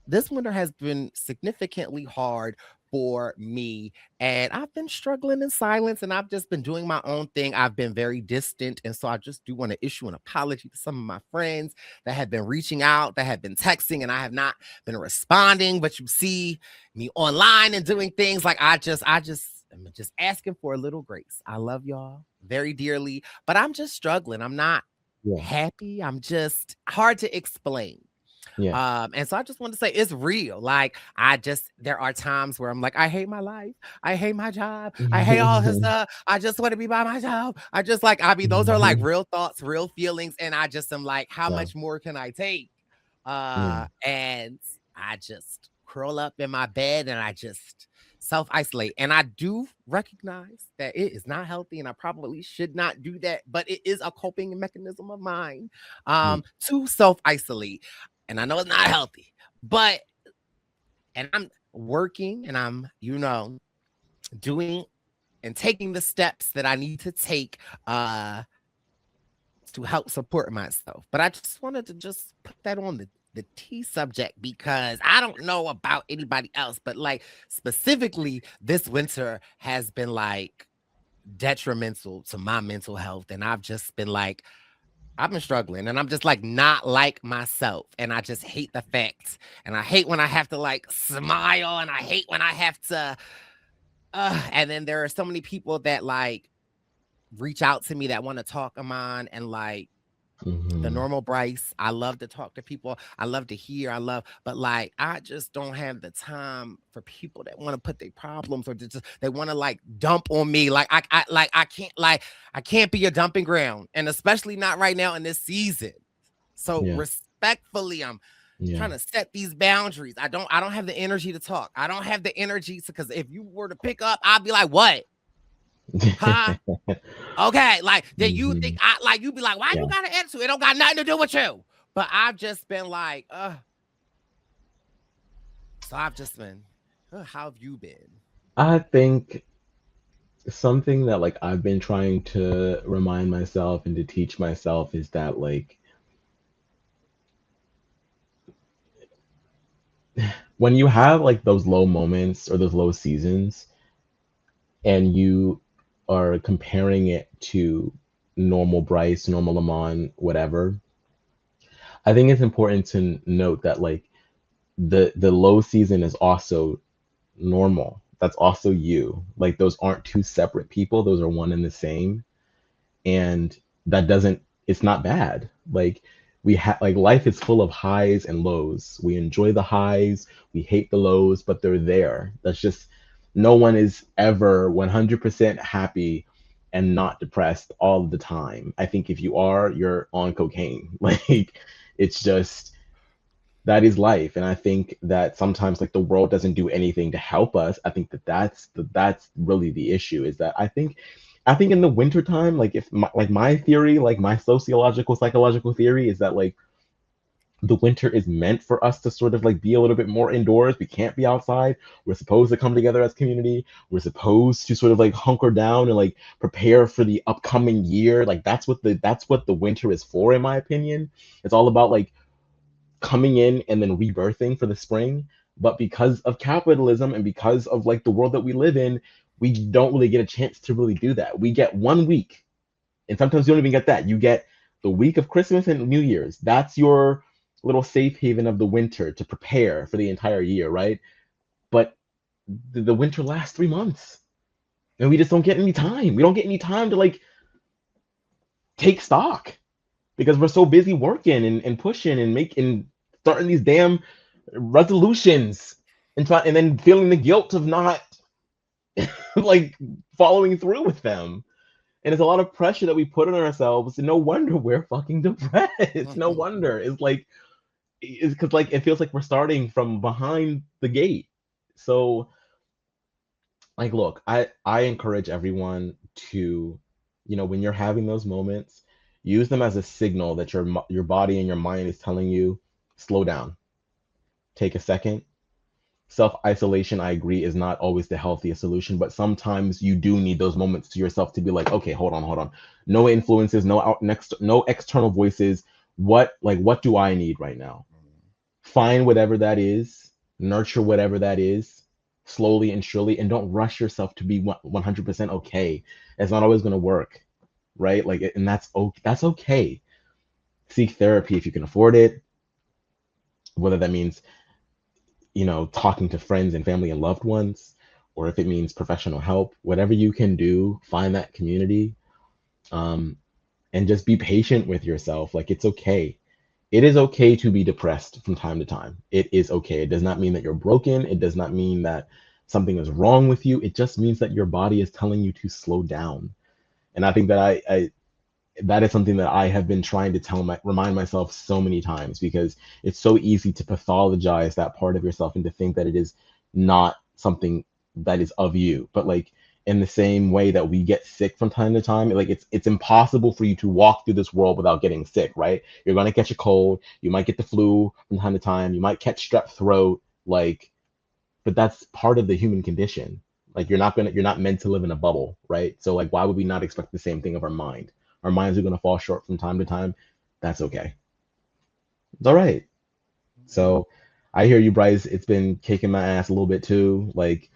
this winter has been significantly hard for me, and I've been struggling in silence, and I've just been doing my own thing. I've been very distant, and so I just do want to issue an apology to some of my friends that have been reaching out, that have been texting, and I have not been responding, but you see me online and doing things like I'm just asking for a little grace. I love y'all very dearly, but I'm just struggling. I'm not happy. I'm just hard to explain. Yeah. And so I just want to say it's real. Like, there are times where I'm like, I hate my life. I hate my job. I hate all this stuff. I just want to be by myself. Those are like real thoughts, real feelings. And I just am like, how much more can I take? And I just curl up in my bed and I just self-isolate. And I do recognize that it is not healthy and I probably should not do that, but it is a coping mechanism of mine to self-isolate. And I know it's not healthy, but and I'm working and I'm, doing and taking the steps that I need to take to help support myself. But I just wanted to just put that on the T subject because I don't know about anybody else, but like specifically this winter has been like detrimental to my mental health. And I've just been like, I've been struggling and I'm just like not like myself. And I just hate the facts. And I hate when I have to like smile and I hate when I have to and then there are so many people that like reach out to me that want to talk Aman and like the normal Brice. I love to talk to people. I love to hear. But like I just don't have the time for people that want to put their problems or just they want to like dump on me. Like I can't be a dumping ground, and especially not right now in this season. So respectfully, I'm trying to set these boundaries. I don't have the energy to talk. I don't have the energy to, because if you were to pick up, I'd be like, what? Huh? Okay, like then you think I like you'd be like, why you got an attitude? It don't got nothing to do with you. But I've just been like, so I've just been, how have you been? I think something that like I've been trying to remind myself and to teach myself is that like when you have like those low moments or those low seasons and you are comparing it to normal Brice, normal Aman, whatever, I think it's important to note that like the low season is also normal. That's also you. Like those aren't two separate people. Those are one and the same. And that doesn't, it's not bad. Like we have, like life is full of highs and lows. We enjoy the highs, we hate the lows, but they're there. That's just, no one is ever 100% happy and not depressed all the time. I think if you are, you're on cocaine. Like it's just, that is life. And I think that sometimes like the world doesn't do anything to help us. I think that that's really the issue, is that I think in the wintertime, like if my theory, like my psychological theory is that like the winter is meant for us to sort of like be a little bit more indoors. We can't be outside. We're supposed to come together as community. We're supposed to sort of like hunker down and like prepare for the upcoming year. Like that's what the winter is for, in my opinion. It's all about like coming in and then rebirthing for the spring. But because of capitalism and because of like the world that we live in, we don't really get a chance to really do that. We get 1 week, and sometimes you don't even get that. You get the week of Christmas and New Year's. That's your little safe haven of the winter to prepare for the entire year, right? But the winter lasts 3 months, and we just don't get any time. We don't get any time to like take stock because we're so busy working and pushing and starting these damn resolutions and then feeling the guilt of not like following through with them. And it's a lot of pressure that we put on ourselves. And no wonder we're fucking depressed. No wonder. It's because like it feels like we're starting from behind the gate. So like look, I encourage everyone to, when you're having those moments, use them as a signal that your body and your mind is telling you, slow down, take a second. Self-isolation, I agree, is not always the healthiest solution, but sometimes you do need those moments to yourself to be like, okay, hold on. No influences, no external voices. What do I need right now? Find whatever that is, nurture whatever that is, slowly and surely, and don't rush yourself to be 100% okay. It's not always going to work, right? Like, and that's okay. Seek therapy if you can afford it, whether that means talking to friends and family and loved ones, or if it means professional help. Whatever you can do, find that community, and just be patient with yourself. Like, it's okay. It is okay to be depressed from time to time. It is okay. It does not mean that you're broken. It does not mean that something is wrong with you. It just means that your body is telling you to slow down. And I think that that is something that I have been trying to remind myself so many times, because it's so easy to pathologize that part of yourself and to think that it is not something that is of you. But like in the same way that we get sick from time to time, like it's impossible for you to walk through this world without getting sick, right? You're gonna catch a cold, you might get the flu from time to time, you might catch strep throat, like, but that's part of the human condition. Like you're not meant to live in a bubble, right? So like why would we not expect the same thing of our mind? Our minds are gonna fall short from time to time. That's okay. It's all right. So I hear you, Brice. It's been kicking my ass a little bit too. Like,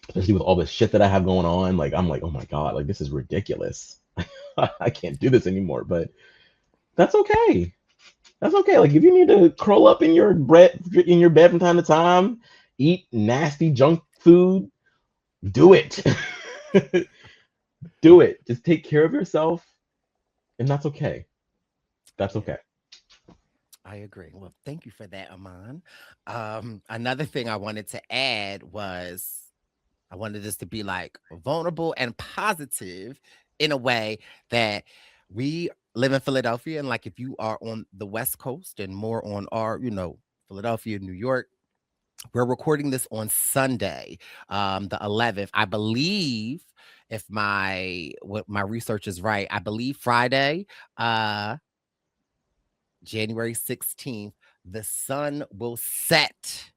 especially with all the shit that I have going on. Like, I'm like, oh my God, like this is ridiculous. I can't do this anymore. But that's okay. That's okay. Like if you need to curl up in your bed from time to time, eat nasty junk food, do it. Do it. Just take care of yourself, and that's okay. That's okay. I agree. Well, thank you for that, Aman. Another thing I wanted to add was I wanted this to be like vulnerable and positive in a way that we live in Philadelphia. And like if you are on the West Coast and more on our, Philadelphia, New York, we're recording this on Sunday, the 11th. I believe if my research is right, I believe Friday, January 16th, the sun will set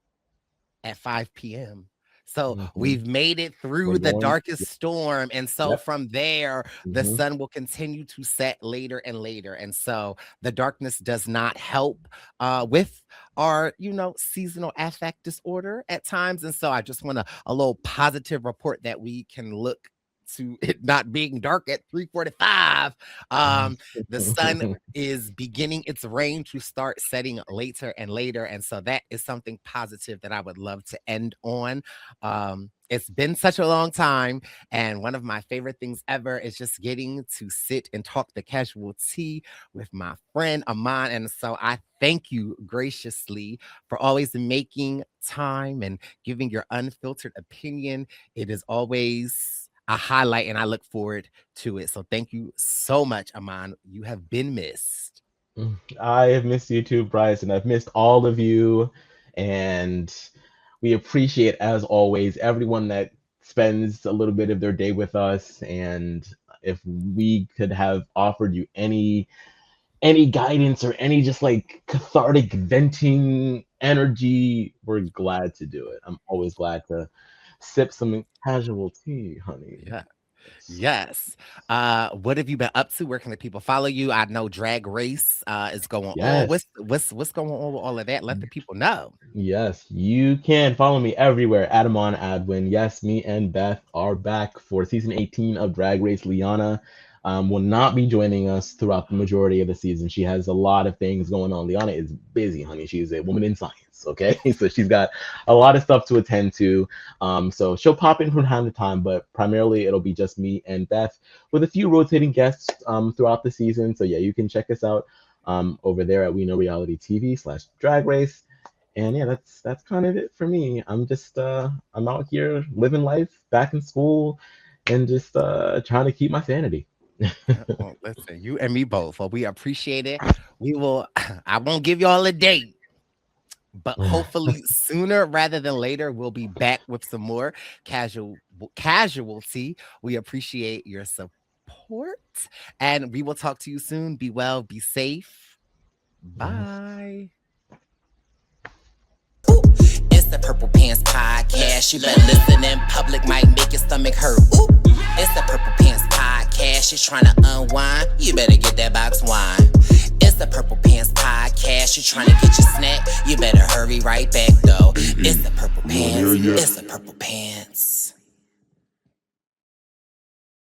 at 5 p.m. So we've made it through the darkest storm. And so from there, the sun will continue to set later and later. And so the darkness does not help with our, seasonal affect disorder at times. And so I just want a little positive report that we can look to it not being dark at 3:45. The sun is beginning its reign to start setting later and later. And so that is something positive that I would love to end on. It's been such a long time. And one of my favorite things ever is just getting to sit and talk the casual tea with my friend Aman. And so I thank you graciously for always making time and giving your unfiltered opinion. It is always a highlight and I look forward to it. So thank you so much, Aman. You have been missed. I have missed you too, Brice, and I've missed all of you. And we appreciate, as always, everyone that spends a little bit of their day with us. And if we could have offered you any guidance or any just like cathartic venting energy, we're glad to do it. I'm always glad to sip some casual tea, honey. Yeah. Yes. What have you been up to? Where can the people follow you? I know Drag Race is going on. What's going on with all of that? Let the people know. Yes, you can follow me everywhere at Aman Adwin. Yes, me and Beth are back for season 18 of Drag Race. Liana will not be joining us throughout the majority of the season. She has a lot of things going on. Liana is busy, honey. She's a woman in science, okay? So she's got a lot of stuff to attend to. So she'll pop in from time to time, but primarily it'll be just me and Beth with a few rotating guests throughout the season. So yeah, you can check us out over there at We Know Reality TV/Drag Race. And yeah, that's kind of it for me. I'm just I'm out here living life, back in school, and just trying to keep my sanity. Well, listen, you and me both. Well, we appreciate it. I won't give y'all a date, but hopefully sooner rather than later, we'll be back with some more casualty. We appreciate your support, and we will talk to you soon. Be well, be safe. Bye. It's the Purple Pants Podcast. You better listen in public, might make your stomach hurt. Ooh. It's the Purple Pants Podcast. You're trying to unwind, you better get that box wine. It's the Purple Pants Podcast. You're trying to get your snack, you better hurry right back though. It's the Purple Pants. It's the Purple Pants.